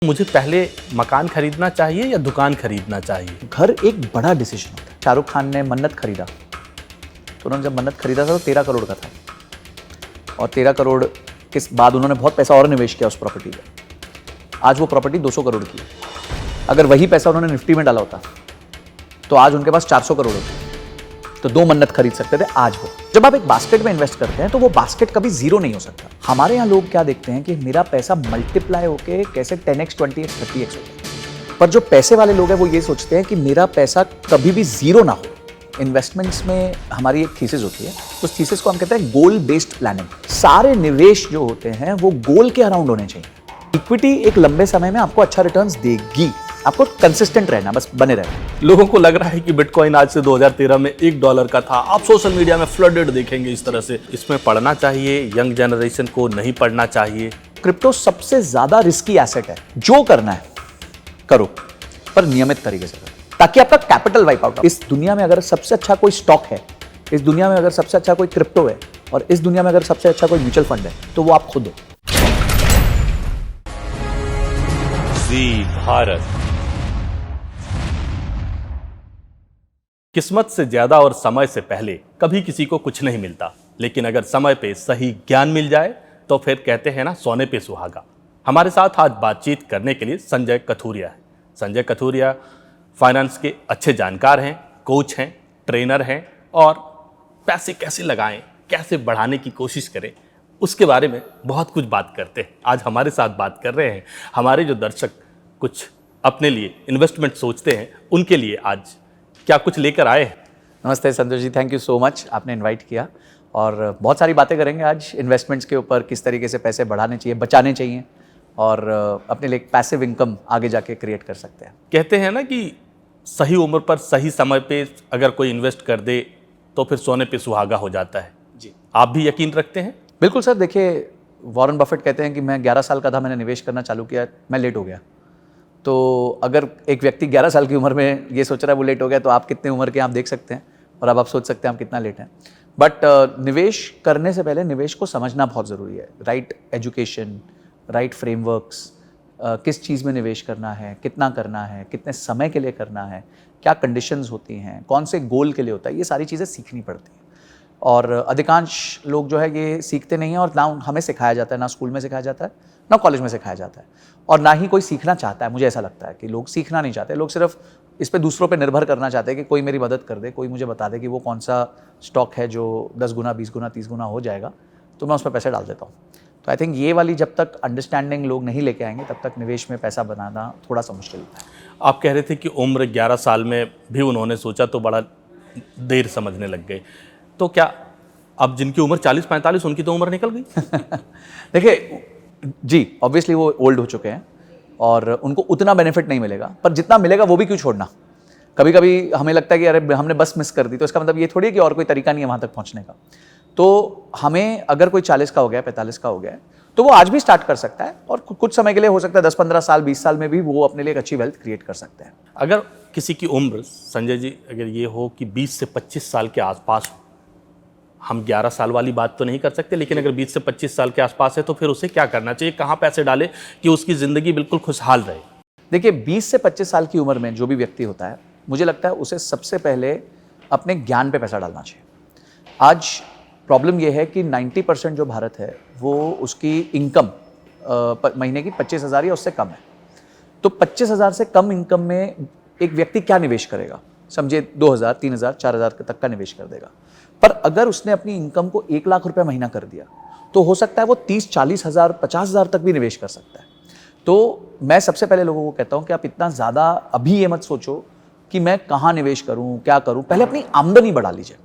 मुझे पहले मकान खरीदना चाहिए या दुकान खरीदना चाहिए? घर एक बड़ा डिसीजन होता है। शाहरुख खान ने मन्नत खरीदा, तो उन्होंने जब मन्नत खरीदा था तो 13 करोड़ का था, और 13 करोड़ के बाद उन्होंने बहुत पैसा और निवेश किया उस प्रॉपर्टी में। आज वो प्रॉपर्टी 200 करोड़ की है। अगर वही पैसा उन्होंने निफ्टी में डाला होता तो आज उनके पास 400 करोड़ होते, तो 2 मन्नत खरीद सकते थे आज वो। जब आप एक बास्केट में इन्वेस्ट करते हैं तो वो बास्केट कभी जीरो नहीं हो सकता। हमारे यहाँ लोग क्या देखते हैं कि मेरा पैसा मल्टीप्लाई होके कैसे 10x 20x 30x होता है, पर जो पैसे वाले लोग हैं वो ये सोचते हैं कि मेरा पैसा कभी भी जीरो ना हो। इन्वेस्टमेंट्स में हमारी एक थीसिस होती है, उस थीसिस को हम कहते हैं गोल बेस्ड प्लानिंग। सारे निवेश जो होते हैं वो गोल के अराउंड होने चाहिए। इक्विटी एक लंबे समय में आपको अच्छा रिटर्न्स देगी, आपको कंसिस्टेंट रहना, बस बने रहना। लोगों को लग रहा है कि बिटकॉइन आज से 2013 में $1 का था। आप सोशल मीडिया में फ्लडेड देखेंगे इस तरह से। इसमें पढ़ना चाहिए, यंग जनरेशन को नहीं पढ़ना चाहिए। क्रिप्टो सबसे ज्यादा रिस्की एसेट है। जो करना है करो, पर नियमित तरीके से करो, ताकि आपका कैपिटल वाइप आउट हो। इस दुनिया में अगर सबसे अच्छा कोई स्टॉक है, इस दुनिया में अगर सबसे अच्छा कोई क्रिप्टो है, और इस दुनिया में अगर सबसे अच्छा कोई म्यूचुअल फंड है, तो वो आप खुद हो। जी भारत। किस्मत से ज्यादा और समय से पहले कभी किसी को कुछ नहीं मिलता, लेकिन अगर समय पे सही ज्ञान मिल जाए तो फिर कहते हैं ना, सोने पे सुहागा। हमारे साथ आज बातचीत करने के लिए संजय कथुरिया है। संजय कथुरिया फाइनेंस के अच्छे जानकार हैं, कोच हैं, ट्रेनर हैं, और पैसे कैसे लगाएं, कैसे बढ़ाने की कोशिश करें, उसके बारे में बहुत कुछ बात करते हैं। आज हमारे साथ बात कर रहे हैं। हमारे जो दर्शक कुछ अपने लिए इन्वेस्टमेंट सोचते हैं, उनके लिए आज क्या कुछ लेकर आए हैं। नमस्ते Santosh ji, thank you so much, आपने इनवाइट किया। और बहुत सारी बातें करेंगे आज इन्वेस्टमेंट्स के ऊपर, किस तरीके से पैसे बढ़ाने चाहिए, बचाने चाहिए, और अपने लिए एक पैसिव इनकम आगे जाके क्रिएट कर सकते हैं। कहते हैं ना कि सही उम्र पर सही समय पे अगर कोई इन्वेस्ट कर दे तो फिर सोने पे सुहागा हो जाता है। जी, आप भी यकीन रखते हैं? बिल्कुल सर। देखिए, वॉरेन बफेट कहते हैं कि मैं 11 साल का था, मैंने निवेश करना चालू किया, मैं लेट हो गया। तो अगर एक व्यक्ति 11 साल की उम्र में ये सोच रहा है वो लेट हो गया, तो आप कितने उम्र के आप देख सकते हैं, और अब आप सोच सकते हैं आप कितना लेट हैं। बट निवेश करने से पहले निवेश को समझना बहुत ज़रूरी है। राइट एजुकेशन, राइट फ्रेमवर्क्स, किस चीज़ में निवेश करना है, कितना करना है, कितने समय के लिए करना है, क्या कंडीशंस होती हैं, कौन से गोल के लिए होता है, ये सारी चीज़ें सीखनी पड़ती हैं। और अधिकांश लोग जो है ये सीखते नहीं हैं, और ना हमें सिखाया जाता है, ना स्कूल में सिखाया जाता है, ना कॉलेज में सिखाया जाता है, और ना ही कोई सीखना चाहता है। मुझे ऐसा लगता है कि लोग सीखना नहीं चाहते, लोग सिर्फ इस पे दूसरों पे निर्भर करना चाहते हैं कि कोई मेरी मदद कर दे, कोई मुझे बता दे कि वो कौन सा स्टॉक है जो 10 गुना 20 गुना 30 गुना हो जाएगा, तो मैं उस पर पैसे डाल देता हूँ। तो आई थिंक ये वाली जब तक अंडरस्टैंडिंग लोग नहीं लेके आएंगे, तब तक निवेश में पैसा बनाना थोड़ा सा मुश्किल है। आप कह रहे थे कि उम्र 11 साल में भी उन्होंने सोचा तो बड़ा देर समझने लग गए, तो क्या अब जिनकी उम्र 40-45 उनकी तो उम्र निकल गई? देखिए जी, ऑब्वियसली वो ओल्ड हो चुके हैं और उनको उतना बेनिफिट नहीं मिलेगा, पर जितना मिलेगा वो भी क्यों छोड़ना। कभी कभी हमें लगता है कि अरे हमने बस मिस कर दी, तो इसका मतलब ये थोड़ी है कि और कोई तरीका नहीं है वहाँ तक पहुँचने का। तो हमें अगर कोई 40 का हो गया, 45 का हो गया, तो वो आज भी स्टार्ट कर सकता है, और कुछ समय के लिए हो सकता है 10-15 साल 20 साल में भी वो अपने लिए एक अच्छी वेल्थ क्रिएट कर सकते हैं। अगर किसी की उम्र, संजय जी, अगर ये हो कि 20 से 25 साल के आसपास हो, हम 11 साल वाली बात तो नहीं कर सकते, लेकिन अगर 20 से 25 साल के आसपास है तो फिर उसे क्या करना चाहिए, कहाँ पैसे डाले कि उसकी ज़िंदगी बिल्कुल खुशहाल रहे? देखिए, 20 से 25 साल की उम्र में जो भी व्यक्ति होता है, मुझे लगता है उसे सबसे पहले अपने ज्ञान पे पैसा डालना चाहिए। आज प्रॉब्लम यह है कि 90% जो भारत है वो उसकी इनकम महीने की 25,000 या उससे कम है। तो 25,000 से कम इनकम में एक व्यक्ति क्या निवेश करेगा? समझिए 2,000, 3,000, 4,000 तक का निवेश कर देगा। पर अगर उसने अपनी इनकम को 1 लाख रुपए महीना कर दिया, तो हो सकता है वो 30-40 हज़ार, 50,000 तक भी निवेश कर सकता है। तो मैं सबसे पहले लोगों को कहता हूं कि आप इतना ज़्यादा अभी ये मत सोचो कि मैं कहाँ निवेश करूं, क्या करूं। पहले अपनी आमदनी बढ़ा लीजिए।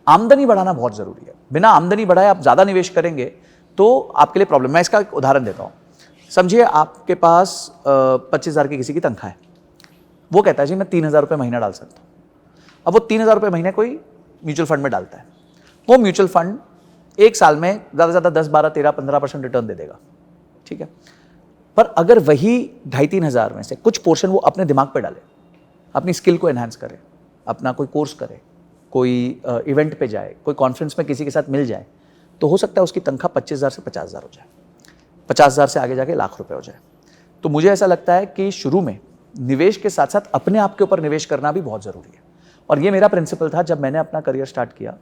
आमदनी बढ़ाना बहुत ज़रूरी है। बिना आमदनी बढ़ाए आप ज़्यादा निवेश करेंगे तो आपके लिए प्रॉब्लम। मैं इसका एक उदाहरण देता हूँ। समझिए आपके पास 25,000 की किसी की तनख्वाह है, वो कहता है जी मैं 3,000 रुपये महीना डाल सकता हूँ। अब वो 3,000 रुपये महीने कोई म्यूचुअल फंड में डालता है। वो म्यूचुअल फंड एक साल में ज़्यादा से ज़्यादा 10, 12, 13, 15% रिटर्न दे देगा, ठीक है। पर अगर वही 2,500-3 हज़ार में से कुछ पोर्शन वो अपने दिमाग पे डाले, अपनी स्किल को एनहांस करे, अपना कोई कोर्स करे, कोई इवेंट पे जाए, कोई कॉन्फ्रेंस में किसी के साथ मिल जाए, तो हो सकता है उसकी तनख्वाह 25,000 से 50,000 हो जाए, 50,000 से आगे जाके लाख रुपए हो जाए। तो मुझे ऐसा लगता है कि शुरू में निवेश के साथ साथ अपने आप के ऊपर निवेश करना भी बहुत ज़रूरी है। और ये मेरा प्रिंसिपल था जब मैंने अपना करियर स्टार्ट किया,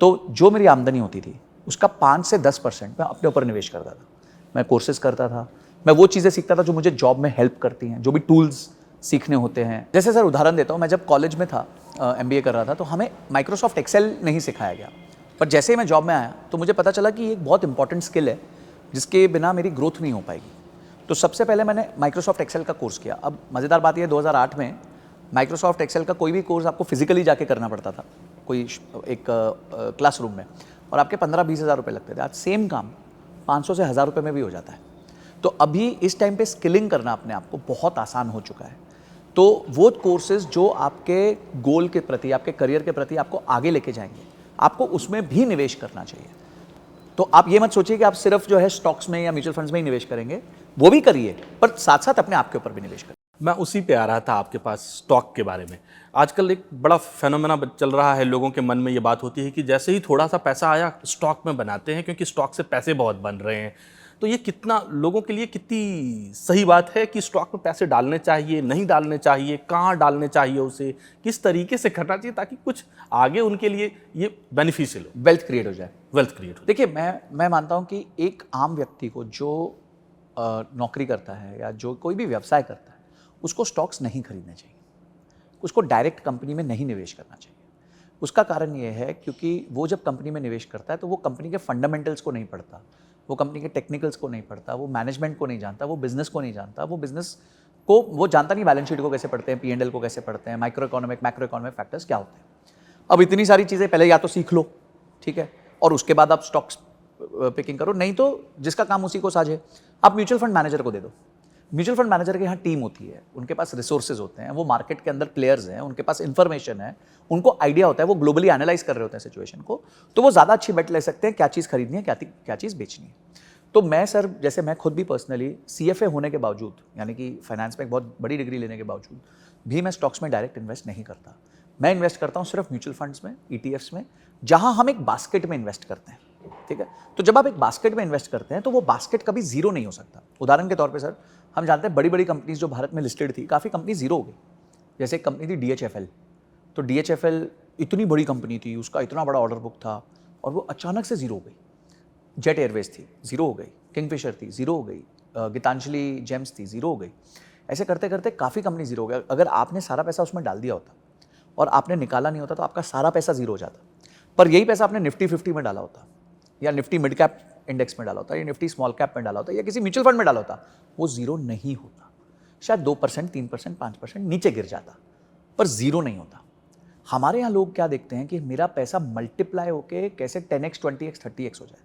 तो जो मेरी आमदनी होती थी उसका 5 से 10% मैं अपने ऊपर निवेश करता था। मैं कोर्सेज करता था, मैं वो चीज़ें सीखता था जो मुझे जॉब में हेल्प करती हैं, जो भी टूल्स सीखने होते हैं। जैसे सर उदाहरण देता हूँ, मैं जब कॉलेज में था, MBA कर रहा था, तो हमें माइक्रोसॉफ्ट एक्सेल नहीं सिखाया गया। पर जैसे ही मैं जॉब में आया तो मुझे पता चला कि ये एक बहुत इंपॉर्टेंट स्किल है जिसके बिना मेरी ग्रोथ नहीं हो पाएगी। तो सबसे पहले मैंने माइक्रोसॉफ्ट एक्सेल का कोर्स किया। अब मज़ेदार बात यह 2008 में माइक्रोसॉफ्ट एक्सेल का कोई भी कोर्स आपको फिजिकली जाके करना पड़ता था, कोई एक क्लासरूम में, और आपके 15-20 हज़ार रुपये लगते थे। आज सेम काम 500 से 1000 रुपये में भी हो जाता है। तो अभी इस टाइम पे स्किलिंग करना अपने आप को बहुत आसान हो चुका है। तो वो कोर्सेज जो आपके गोल के प्रति, आपके करियर के प्रति आपको आगे लेके जाएंगे, आपको उसमें भी निवेश करना चाहिए। तो आप ये मत सोचिए कि आप सिर्फ जो है स्टॉक्स में या म्यूचुअल फंड्स में ही निवेश करेंगे, वो भी करिए, पर साथ साथ अपने आप के ऊपर भी निवेश करिए। मैं उसी पे आ रहा था आपके पास, स्टॉक के बारे में। आजकल एक बड़ा फेनोमेना चल रहा है, लोगों के मन में ये बात होती है कि जैसे ही थोड़ा सा पैसा आया स्टॉक में बनाते हैं, क्योंकि स्टॉक से पैसे बहुत बन रहे हैं। तो ये कितना लोगों के लिए कितनी सही बात है कि स्टॉक में पैसे डालने चाहिए, नहीं डालने चाहिए, कहाँ डालने चाहिए, उसे किस तरीके से करना चाहिए ताकि कुछ आगे उनके लिए ये बेनिफिशियल हो, वेल्थ क्रिएट हो जाए। वेल्थ क्रिएट हो। देखिए, मैं मानता हूँ कि एक आम व्यक्ति को जो नौकरी करता है या जो कोई भी व्यवसाय करता है, उसको स्टॉक्स नहीं खरीदने चाहिए, उसको डायरेक्ट कंपनी में नहीं निवेश करना चाहिए। उसका कारण ये है क्योंकि वो जब कंपनी में निवेश करता है तो वो कंपनी के फंडामेंटल्स को नहीं पढ़ता, वो कंपनी के टेक्निकल्स को नहीं पढ़ता, वो मैनेजमेंट को नहीं जानता, वो बिजनेस को नहीं जानता, वो बिजनेस को वो जानता नहीं, बैलेंस शीट को कैसे पढ़ते हैं, P&L को कैसे पढ़ते हैं, मैक्रो इकोनॉमिक फैक्टर्स क्या होते हैं। अब इतनी सारी चीज़ें पहले या तो सीख लो, ठीक है, और उसके बाद आप स्टॉक्स पिकिंग करो, नहीं तो जिसका काम उसी को साझे, आप म्यूचुअल फंड मैनेजर को दे दो। म्यूचुअल फंड मैनेजर के यहाँ टीम होती है, उनके पास रिसोर्सेज होते हैं, वो मार्केट के अंदर प्लेयर्स हैं, उनके पास इंफॉर्मेशन है, उनको आइडिया होता है, वो ग्लोबली एनालाइज कर रहे होते हैं सिचुएशन को, तो वो ज़्यादा अच्छी बेट ले सकते हैं क्या चीज़ खरीदनी है, क्या चीज़ बेचनी है। तो मैं सर, जैसे मैं खुद भी पर्सनली CFA होने के बावजूद, यानी कि फाइनेंस में एक बहुत बड़ी डिग्री लेने के बावजूद भी मैं स्टॉक्स में डायरेक्ट इन्वेस्ट नहीं करता। मैं इन्वेस्ट करता हूँ सिर्फ म्यूचुअल फंड्स में, ETFs में, जहाँ हम एक बास्केट में इन्वेस्ट करते हैं, ठीक है। तो जब आप एक बास्केट में इन्वेस्ट करते हैं तो वो बास्केट कभी जीरो नहीं हो सकता। उदाहरण के तौर पे सर, हम जानते हैं बड़ी बड़ी कंपनीज जो भारत में लिस्टेड थी, काफ़ी कंपनी जीरो हो गई। जैसे एक कंपनी थी DHFL, तो DHFL इतनी बड़ी कंपनी थी, उसका इतना बड़ा ऑर्डर बुक था, और वो अचानक से जीरो हो गई। जेट एयरवेज थी, जीरो हो गई। किंगफिशर थी, जीरो हो गई। गीतांजलि जेम्स थी, जीरो हो गई। ऐसे करते करते काफ़ी कंपनी जीरो हो गया। अगर आपने सारा पैसा उसमें डाल दिया होता और आपने निकाला नहीं होता तो आपका सारा पैसा जीरो हो जाता। पर यही पैसा आपने निफ्टी 50 में डाला होता, या निफ्टी मिड कैप इंडेक्स में डाला होता, या निफ्टी स्मॉल कैप में डाला होता, या किसी म्यूचुअल फंड में डाला होता, वो जीरो नहीं होता। शायद 2%, 3%, 5% नीचे गिर जाता, पर जीरो नहीं होता। हमारे यहाँ लोग क्या देखते हैं कि मेरा पैसा मल्टीप्लाई होके कैसे 10x, 20x, 30x हो जाए।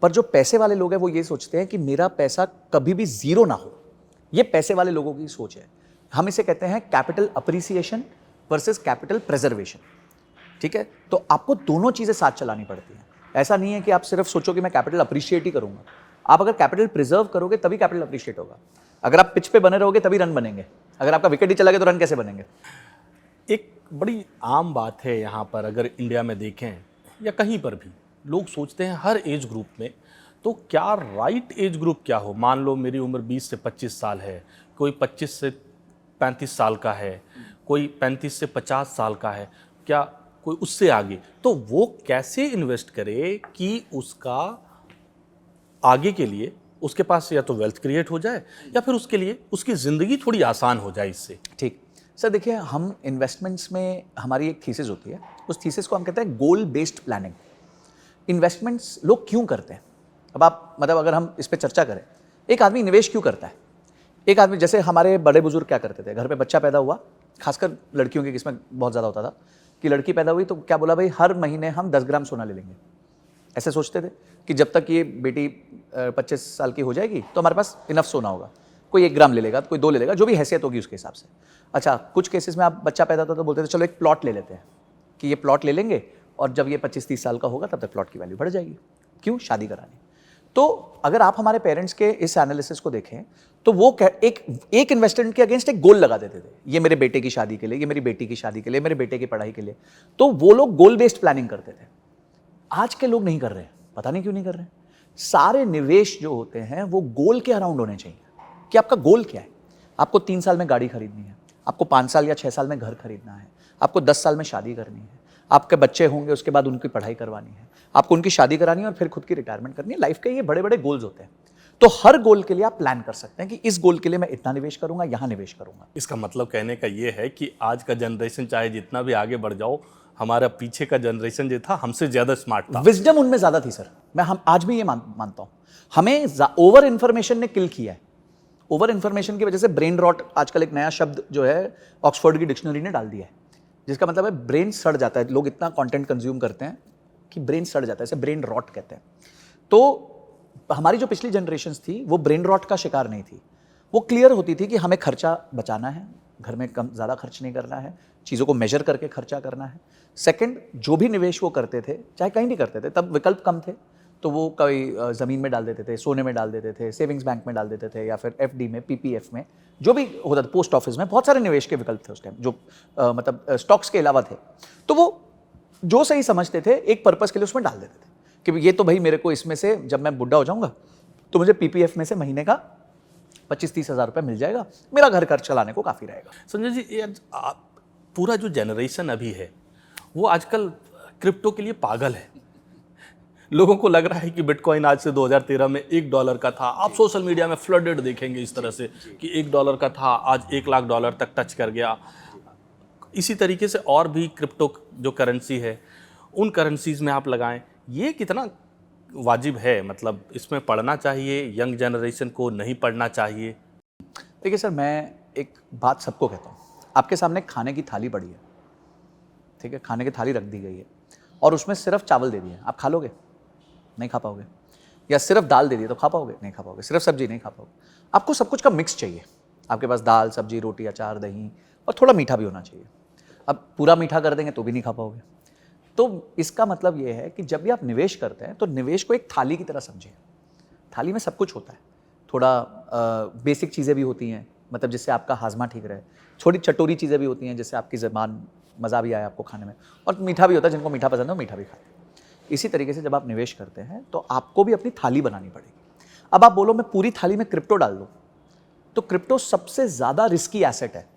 पर जो पैसे वाले लोग हैं वो ये सोचते हैं कि मेरा पैसा कभी भी जीरो ना हो। ये पैसे वाले लोगों की सोच है। हम इसे कहते हैं capital appreciation versus capital preservation, ठीक है। तो आपको दोनों चीज़ें साथ चलानी पड़ती हैं। ऐसा नहीं है कि आप सिर्फ सोचो कि मैं कैपिटल अप्रिशिएट ही करूंगा। आप अगर कैपिटल प्रिजर्व करोगे तभी कैपिटल अप्रिशिएट होगा। अगर आप पिच पे बने रहोगे तभी रन बनेंगे, अगर आपका विकेट ही चला गया तो रन कैसे बनेंगे। एक बड़ी आम बात है यहाँ पर, अगर इंडिया में देखें या कहीं पर भी, लोग सोचते हैं हर एज ग्रुप में, तो क्या राइट एज ग्रुप क्या हो। मान लो मेरी उम्र 20 से 25 साल है, कोई 25 से 35 साल का है, कोई 35 से 50 साल का है, क्या कोई उससे आगे, तो वो कैसे इन्वेस्ट करे कि उसका आगे के लिए उसके पास या तो वेल्थ क्रिएट हो जाए या फिर उसके लिए उसकी ज़िंदगी थोड़ी आसान हो जाए इससे। ठीक सर, देखिए, हम इन्वेस्टमेंट्स में हमारी एक थीसिस होती है, उस थीसिस को हम कहते हैं गोल बेस्ड प्लानिंग। इन्वेस्टमेंट्स लोग क्यों करते हैं, अब आप मतलब अगर हम इस पर चर्चा करें, एक आदमी निवेश क्यों करता है। एक आदमी, जैसे हमारे बड़े बुजुर्ग क्या करते थे, घर पे बच्चा पैदा हुआ, खासकर लड़कियों के किस्में बहुत ज़्यादा होता था कि लड़की पैदा हुई तो क्या बोला, भाई हर महीने हम 10 ग्राम सोना ले लेंगे। ऐसे सोचते थे कि जब तक ये बेटी 25 साल की हो जाएगी तो हमारे पास इनफ सोना होगा। कोई 1 ग्राम ले लेगा, कोई 2 ले लेगा, जो भी हैसियत होगी उसके हिसाब से। अच्छा, कुछ केसेस में आप बच्चा पैदा होता तो बोलते थे चलो एक प्लॉट ले लेते हैं, कि ये प्लॉट ले लेंगे और जब ये 25-30 साल का होगा तब तक प्लॉट की वैल्यू बढ़ जाएगी। क्यों? शादी करानी। तो अगर आप हमारे पेरेंट्स के इस एनालिसिस को देखें तो वो एक इन्वेस्टमेंट के अगेंस्ट एक गोल लगा देते थे, ये मेरे बेटे की शादी के लिए, ये मेरी बेटी की शादी के लिए, मेरे बेटे की पढ़ाई के लिए। तो वो लोग गोल बेस्ड प्लानिंग करते थे। आज के लोग नहीं कर रहे हैं, पता नहीं क्यों नहीं कर रहे हैं। सारे निवेश जो होते हैं वो गोल के अराउंड होने चाहिए कि आपका गोल क्या है। आपको 3 साल में गाड़ी खरीदनी है, आपको 5 साल या 6 साल में घर खरीदना है, आपको 10 साल में शादी करनी है, आपके बच्चे होंगे उसके बाद उनकी पढ़ाई करवानी है, आपको उनकी शादी करानी है और फिर खुद की रिटायरमेंट करनी है। लाइफ के ये बड़े बड़े गोल्स होते हैं। तो हर गोल के लिए आप प्लान कर सकते हैं कि इस गोल के लिए मैं इतना निवेश करूंगा, यहाँ निवेश करूंगा। इसका मतलब कहने का ये है कि आज का जनरेशन चाहे जितना भी आगे बढ़ जाओ, हमारा पीछे का जनरेशन जो था हमसे ज्यादा स्मार्ट था। विजडम उनमें ज्यादा थी सर। हम आज भी ये मानता हूं। हमें ओवर इंफॉर्मेशन ने किल किया है। ओवर इंफॉर्मेशन की वजह से ब्रेन रॉट आजकल एक नया शब्द जो है ऑक्सफोर्ड की डिक्शनरी ने डाल दिया है, जिसका मतलब है ब्रेन सड़ जाता है। लोग इतना कंटेंट कंज्यूम करते हैं कि ब्रेन सड़ जाता है, इसे ब्रेन रॉट कहते हैं। तो हमारी जो पिछली जनरेशन्स थी वो ब्रेन रॉट का शिकार नहीं थी। वो क्लियर होती थी कि हमें खर्चा बचाना है, घर में कम ज़्यादा खर्च नहीं करना है, चीज़ों को मेजर करके खर्चा करना है। सेकंड, जो भी निवेश वो करते थे, चाहे कहीं भी करते थे, तब विकल्प कम थे, तो वो कभी ज़मीन में डाल देते थे, सोने में डाल देते थे, सेविंग्स बैंक में डाल देते थे, या फिर एफडी में, पीपीएफ में, जो भी होता था, पोस्ट ऑफिस में। बहुत सारे निवेश के विकल्प थे उस टाइम, जो मतलब स्टॉक्स के अलावा थे। तो वो जो सही समझते थे एक पर्पज़ के लिए उसमें डाल देते थे कि ये तो भाई मेरे को इसमें से जब मैं बुढ़ा हो जाऊंगा तो मुझे पीपीएफ में से महीने का 25-30 हज़ार रुपये मिल जाएगा, मेरा घर खर्च चलाने को काफ़ी रहेगा। संजय जी, ये पूरा जो जनरेशन अभी है वो आजकल क्रिप्टो के लिए पागल है। लोगों को लग रहा है कि बिटकॉइन आज से 2013 में $1 का था। आप सोशल मीडिया में फ्लडेड देखेंगे इस तरह से कि $1 का था, आज $1,00,000 तक टच कर गया। इसी तरीके से और भी क्रिप्टो जो करेंसी है उन करेंसीज में आप लगाएं, ये कितना वाजिब है? मतलब इसमें पढ़ना चाहिए, यंग जनरेशन को नहीं पढ़ना चाहिए? देखिए सर, मैं एक बात सबको कहता हूँ, आपके सामने खाने की थाली पड़ी है, ठीक है, खाने की थाली रख दी गई है और उसमें सिर्फ चावल दे दिए, आप खा लोगे? नहीं खा पाओगे। या सिर्फ दाल दे दी तो खा पाओगे? नहीं खा पाओगे। सिर्फ सब्जी नहीं खा पाओगे। आपको सब कुछ का मिक्स चाहिए। आपके पास दाल, सब्जी, रोटी, अचार, दही और थोड़ा मीठा भी होना चाहिए। अब पूरा मीठा कर देंगे तो भी नहीं खा पाओगे। तो इसका मतलब ये है कि जब भी आप निवेश करते हैं तो निवेश को एक थाली की तरह समझें। थाली में सब कुछ होता है, थोड़ा बेसिक चीज़ें भी होती हैं, मतलब जिससे आपका हाजमा ठीक रहे, थोड़ी चटोरी चीज़ें भी होती हैं जिससे आपकी ज़बान मज़ा भी आए आपको खाने में, और मीठा भी होता है, जिनको मीठा पसंद है वो मीठा भी खाते हैं। इसी तरीके से जब आप निवेश करते हैं तो आपको भी अपनी थाली बनानी पड़ेगी। अब आप बोलो मैं पूरी थाली में क्रिप्टो डाल दूँ, तो क्रिप्टो सबसे ज़्यादा रिस्की एसेट है।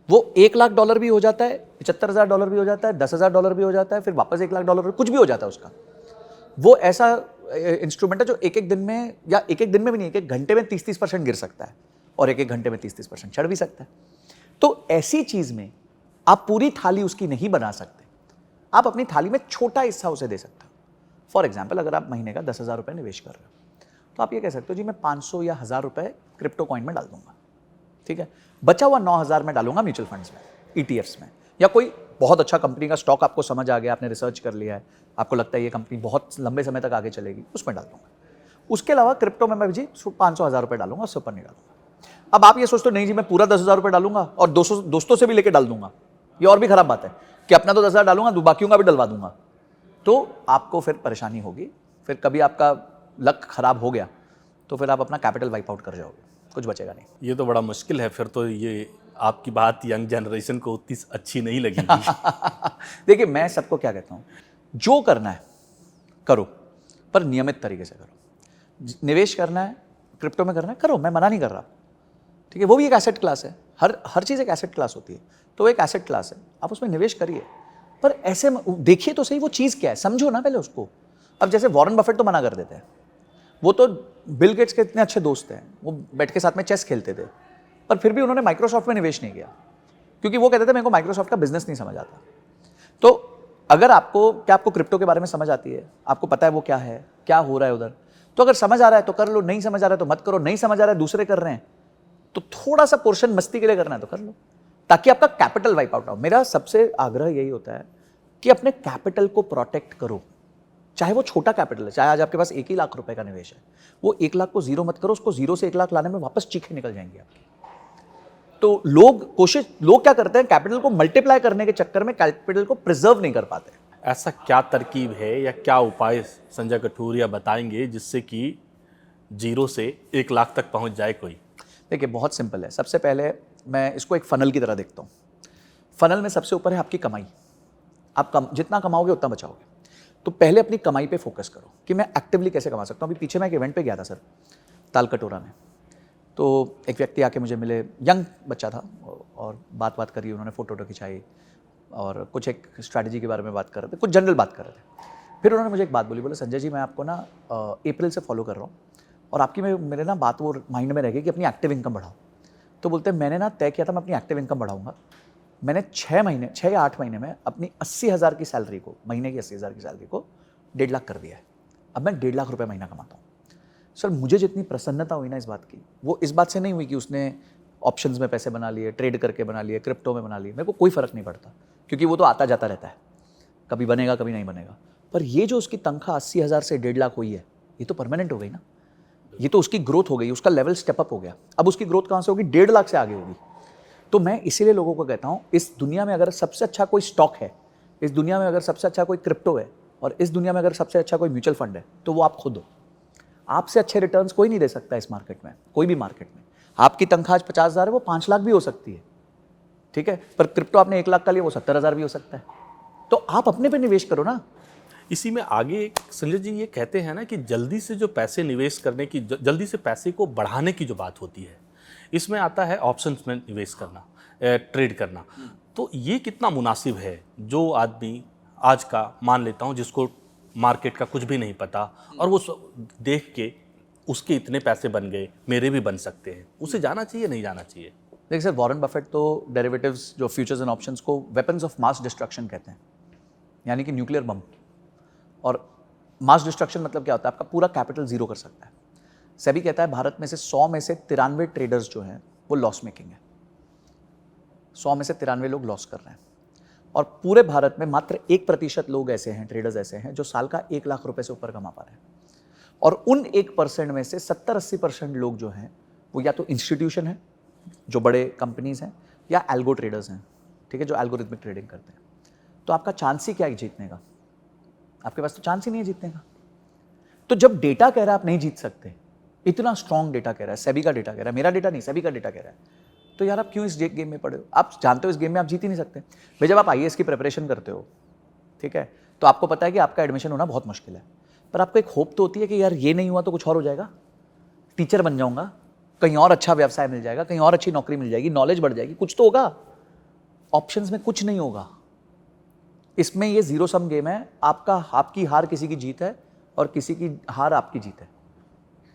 वो $1,00,000 भी हो जाता है, $75,000 भी हो जाता है, $10,000 भी हो जाता है, फिर वापस $1,00,000 कुछ भी हो जाता है उसका। वो ऐसा इंस्ट्रूमेंट है जो एक-एक दिन में, या एक-एक दिन में भी नहीं, एक-एक घंटे में 30-30% गिर सकता है और एक-एक घंटे में 30-30% चढ़ भी सकता है। तो ऐसी चीज़ में आप पूरी थाली उसकी नहीं बना सकते। आप अपनी थाली में छोटा हिस्सा उसे दे सकते हो। फॉर एग्जाम्पल, अगर आप महीने का $10,000 निवेश कर रहे हो तो आप ये कह सकते हो जी मैं 500 या 1,000 रुपये क्रिप्टो कॉइन में डाल दूंगा, ठीक है, बचा हुआ 9,000 में डालूंगा म्यूचुअल फंड्स में, ईटीएफ्स में, या कोई बहुत अच्छा कंपनी का स्टॉक आपको समझ आ गया, आपने रिसर्च कर लिया है, आपको लगता है ये कंपनी बहुत लंबे समय तक आगे चलेगी, उसमें डाल दूंगा। उसके अलावा क्रिप्टो में मैं जी 500-1,000 रुपये डालूंगा, उससे ऊपर नहीं डालूंगा। अब आप ये सोचते हो नहीं जी मैं पूरा 10,000 रुपये डालूंगा और दोस्तों से भी लेके डाल दूंगा, ये और भी खराब बात है कि अपना तो 10,000 डालूंगा, बाकियों का भी डलवा दूंगा, तो आपको फिर परेशानी होगी। फिर कभी आपका लक खराब हो गया तो फिर आप अपना कैपिटल वाइप आउट कर जाओगे, कुछ बचेगा नहीं। ये तो बड़ा मुश्किल है। फिर तो ये आपकी बात यंग जनरेशन को उतनी अच्छी नहीं लगी। देखिए, मैं सबको क्या कहता हूँ, जो करना है करो, पर नियमित तरीके से करो। निवेश करना है, क्रिप्टो में करना है, करो, मैं मना नहीं कर रहा, ठीक है, वो भी एक एसेट क्लास है। हर चीज़ एक एसेट क्लास होती है, तो वो एक एसेट क्लास है, आप उसमें निवेश करिए, पर ऐसे देखिए तो सही वो चीज़ क्या है, समझो ना पहले उसको। अब जैसे वॉरेन बफेट तो मना कर देते हैं, वो तो बिल गेट्स के इतने अच्छे दोस्त हैं, वो बैठ के साथ में चेस खेलते थे, पर फिर भी उन्होंने माइक्रोसॉफ्ट में निवेश नहीं किया, क्योंकि वो कहते थे मेरे को माइक्रोसॉफ्ट का बिजनेस नहीं समझ आता। तो अगर आपको क्रिप्टो के बारे में समझ आती है, आपको पता है वो क्या है, क्या हो रहा है उधर, तो अगर समझ आ रहा है तो कर लो, नहीं समझ आ रहा है तो मत करो। नहीं समझ आ रहा है, दूसरे कर रहे हैं, तो थोड़ा सा पोर्शन मस्ती के लिए करना है तो कर लो, ताकि आपका कैपिटल वाइप आउट हो। मेरा सबसे आग्रह यही होता है कि अपने कैपिटल को प्रोटेक्ट करो, चाहे वो छोटा कैपिटल है, चाहे आज आपके पास 1 ही लाख रुपए का निवेश है, वो 1 लाख को जीरो मत करो, उसको 0 से 1 लाख लाने में वापस चीखें निकल जाएंगी आपकी। तो लोग क्या करते हैं, कैपिटल को मल्टीप्लाई करने के चक्कर में कैपिटल को प्रिजर्व नहीं कर पाते। ऐसा क्या तरकीब है या क्या उपाय संजय कठुरिया बताएंगे जिससे कि 0 से 1 लाख तक पहुंच जाए कोई? देखिए, बहुत सिंपल है। सबसे पहले मैं इसको एक फनल की तरह देखता हूँ। फनल में सबसे ऊपर है आपकी कमाई। आप जितना कमाओगे उतना बचाओगे। तो पहले अपनी कमाई पे फोकस करो कि मैं एक्टिवली कैसे कमा सकता हूँ। अभी पीछे मैं एक इवेंट पे गया था सर, तालकटोरा में, तो एक व्यक्ति आके मुझे मिले, यंग बच्चा था, और बात करी, उन्होंने फ़ोटो खिंचाई और कुछ एक स्ट्रैटेजी के बारे में बात कर रहे थे, कुछ जनरल बात कर रहे थे। फिर उन्होंने मुझे एक बात बोली, बोले संजय जी मैं आपको ना अप्रैल से फॉलो कर रहा हूँ और आपकी मेरे ना बात वो माइंड में रह गई कि अपनी एक्टिव इनकम बढ़ाओ। तो बोलते हैं मैंने ना तय किया था मैं अपनी एक्टिव इनकम बढ़ाऊंगा। मैंने 6 या 8 महीने में अपनी 80,000 की सैलरी को, महीने की 80,000 की सैलरी को 1.5 लाख कर दिया है। अब मैं 1.5 लाख रुपये महीना कमाता हूँ। सर मुझे जितनी प्रसन्नता हुई ना इस बात की, वो इस बात से नहीं हुई कि उसने ऑप्शंस में पैसे बना लिए, ट्रेड करके बना लिए, क्रिप्टो में बना लिए, मेरे को कोई फ़र्क नहीं पड़ता क्योंकि वो तो आता जाता रहता है, कभी बनेगा कभी नहीं बनेगा। पर ये जो उसकी तनख्वाह 80,000 से 1.5 लाख हुई है, ये तो परमानेंट हो गई ना, ये तो उसकी ग्रोथ हो गई, उसका लेवल स्टेप अप हो गया। अब उसकी ग्रोथ कहाँ से होगी? 1.5 लाख से आगे होगी। तो मैं इसीलिए लोगों को कहता हूँ, इस दुनिया में अगर सबसे अच्छा कोई स्टॉक है, इस दुनिया में अगर सबसे अच्छा कोई क्रिप्टो है, और इस दुनिया में अगर सबसे अच्छा कोई म्यूचुअल फंड है, तो वो आप खुद हो। आपसे अच्छे रिटर्न्स कोई नहीं दे सकता इस मार्केट में, कोई भी मार्केट में। आपकी तनख्वाह आज 50,000 है, वो 5 लाख भी हो सकती है, ठीक है, पर क्रिप्टो आपने 1 लाख का लिया, वो 70,000 भी हो सकता है। तो आप अपने पे निवेश करो ना। इसी में आगे संजय जी ये कहते हैं ना कि जल्दी से जो पैसे निवेश करने की, जल्दी से पैसे को बढ़ाने की जो बात होती है, इसमें आता है ऑप्शंस में निवेश करना, ट्रेड करना। तो ये कितना मुनासिब है? जो आदमी आज का मान लेता हूँ जिसको मार्केट का कुछ भी नहीं पता और वो देख के उसके इतने पैसे बन गए, मेरे भी बन सकते हैं, उसे जाना चाहिए नहीं जाना चाहिए? देखिए सर, वॉरेन बफेट तो डेरिवेटिव्स, जो फ्यूचर्स एंड ऑप्शंस को वेपन्स ऑफ मास डिस्ट्रक्शन कहते हैं, यानी कि न्यूक्लियर बम। और मास डिस्ट्रक्शन मतलब क्या होता है? आपका पूरा कैपिटल जीरो कर सकता है। सेबी कहता है भारत में से 100 में से 93 ट्रेडर्स जो हैं वो लॉस मेकिंग है। 100 में से 93 लोग लॉस कर रहे हैं, और पूरे भारत में मात्र 1% लोग ऐसे हैं, ट्रेडर्स ऐसे हैं, जो साल का 1 लाख रुपए से ऊपर कमा पा रहे हैं। और उन 1% में से 70-80% लोग जो हैं वो या तो इंस्टीट्यूशन है, जो बड़े कंपनीज हैं, या एल्गो ट्रेडर्स हैं, ठीक है, जो एल्गोरिथमिक ट्रेडिंग करते हैं। तो आपका चांस ही क्या है जीतने का? आपके पास तो चांस ही नहीं है जीतने का। तो जब डेटा कह रहा है आप नहीं जीत सकते, इतना स्ट्रॉन्ग डेटा कह रहा है, सेबी का डेटा कह रहा है, मेरा डेटा नहीं, सेबी का डेटा कह रहा है, तो यार आप क्यों इस गेम में पड़े हो? आप जानते हो इस गेम में आप जीत ही नहीं सकते। भाई जब आप आईएएस की प्रिपरेशन करते हो, ठीक है, तो आपको पता है कि आपका एडमिशन होना बहुत मुश्किल है, पर आपको एक होप तो होती है कि यार ये नहीं हुआ तो कुछ और हो जाएगा, टीचर बन जाऊंगा, कहीं और अच्छा व्यवसाय मिल जाएगा, कहीं और अच्छी नौकरी मिल जाएगी, नॉलेज बढ़ जाएगी, कुछ तो होगा। ऑप्शंस में कुछ नहीं होगा। इसमें ये जीरो सम गेम है, आपकी हार किसी की जीत है और किसी की हार आपकी जीत है।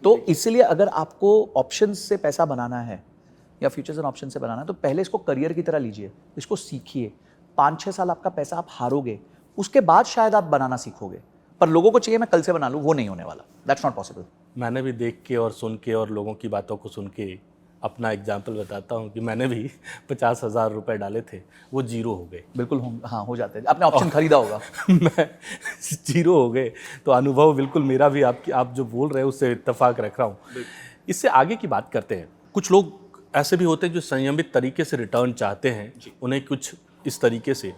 तो इसलिए अगर आपको ऑप्शंस से पैसा बनाना है या फ्यूचर्स एंड ऑप्शन से बनाना है, तो पहले इसको करियर की तरह लीजिए, इसको सीखिए। 5-6 साल आपका पैसा आप हारोगे, उसके बाद शायद आप बनाना सीखोगे। पर लोगों को चाहिए मैं कल से बना लूँ, वो नहीं होने वाला, दैट्स नॉट पॉसिबल। मैंने भी देख के और सुन के और लोगों की बातों को सुन के अपना एग्जाम्पल बताता हूँ कि मैंने भी 50,000 रुपये डाले थे, वो जीरो हो गए। बिल्कुल हो जाते हैं। आपने ऑप्शन खरीदा होगा। मैं जीरो हो गए, तो अनुभव बिल्कुल मेरा भी आप जो बोल रहे हैं उससे इत्तेफाक रख रहा हूँ। इससे आगे की बात करते हैं। कुछ लोग ऐसे भी होते हैं जो संयमित तरीके से रिटर्न चाहते हैं, उन्हें कुछ इस तरीके से,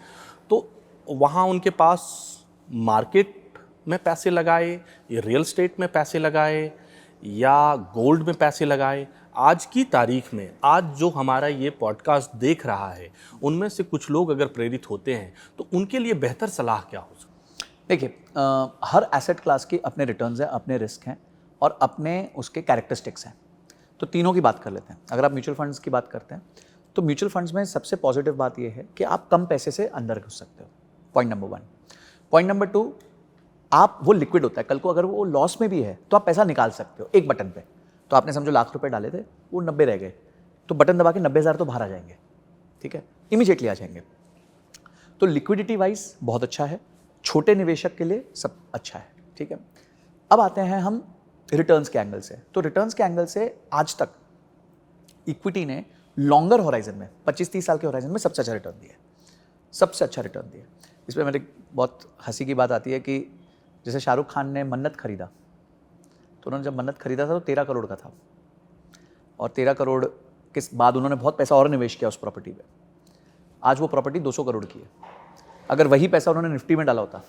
तो वहाँ उनके पास मार्केट में पैसे लगाए, या रियल एस्टेट में पैसे लगाए, या गोल्ड में पैसे लगाए। आज की तारीख में, आज जो हमारा ये पॉडकास्ट देख रहा है, उनमें से कुछ लोग अगर प्रेरित होते हैं तो उनके लिए बेहतर सलाह क्या हो सकती? देखिए, हर एसेट क्लास की अपने रिटर्न्स हैं, अपने रिस्क हैं और अपने उसके कैरेक्टरिस्टिक्स हैं। तो तीनों की बात कर लेते हैं। अगर आप म्यूचुअल फंड्स की बात करते हैं, तो म्यूचुअल फंड्स में सबसे पॉजिटिव बात यह है कि आप कम पैसे से अंदर घुस सकते हो, पॉइंट नंबर 1। पॉइंट नंबर 2, आप वो लिक्विड होता है, कल को अगर वो लॉस में भी है तो आप पैसा निकाल सकते हो एक बटन पे। तो आपने समझो लाख रुपए डाले थे, वो 90 रह गए, तो बटन दबा के 90,000 तो बाहर आ जाएंगे, ठीक है, इमीडिएटली आ जाएंगे। तो लिक्विडिटी वाइज बहुत अच्छा है, छोटे निवेशक के लिए सब अच्छा है, ठीक है। अब आते हैं हम रिटर्न्स के एंगल से। तो रिटर्न्स के एंगल से आज तक इक्विटी ने लॉन्गर होराइजन में, 25-30 साल के होराइजन में सबसे अच्छा रिटर्न दिया, सबसे अच्छा रिटर्न दिया। इस पर मेरी बहुत हंसी की बात आती है कि जैसे शाहरुख खान ने मन्नत खरीदा, तो उन्होंने जब मन्नत खरीदा था तो 13 करोड़ का था, और 13 करोड़ के बाद उन्होंने बहुत पैसा और निवेश किया उस प्रॉपर्टी पे। आज वो प्रॉपर्टी 200 करोड़ की है। अगर वही पैसा उन्होंने निफ्टी में डाला होता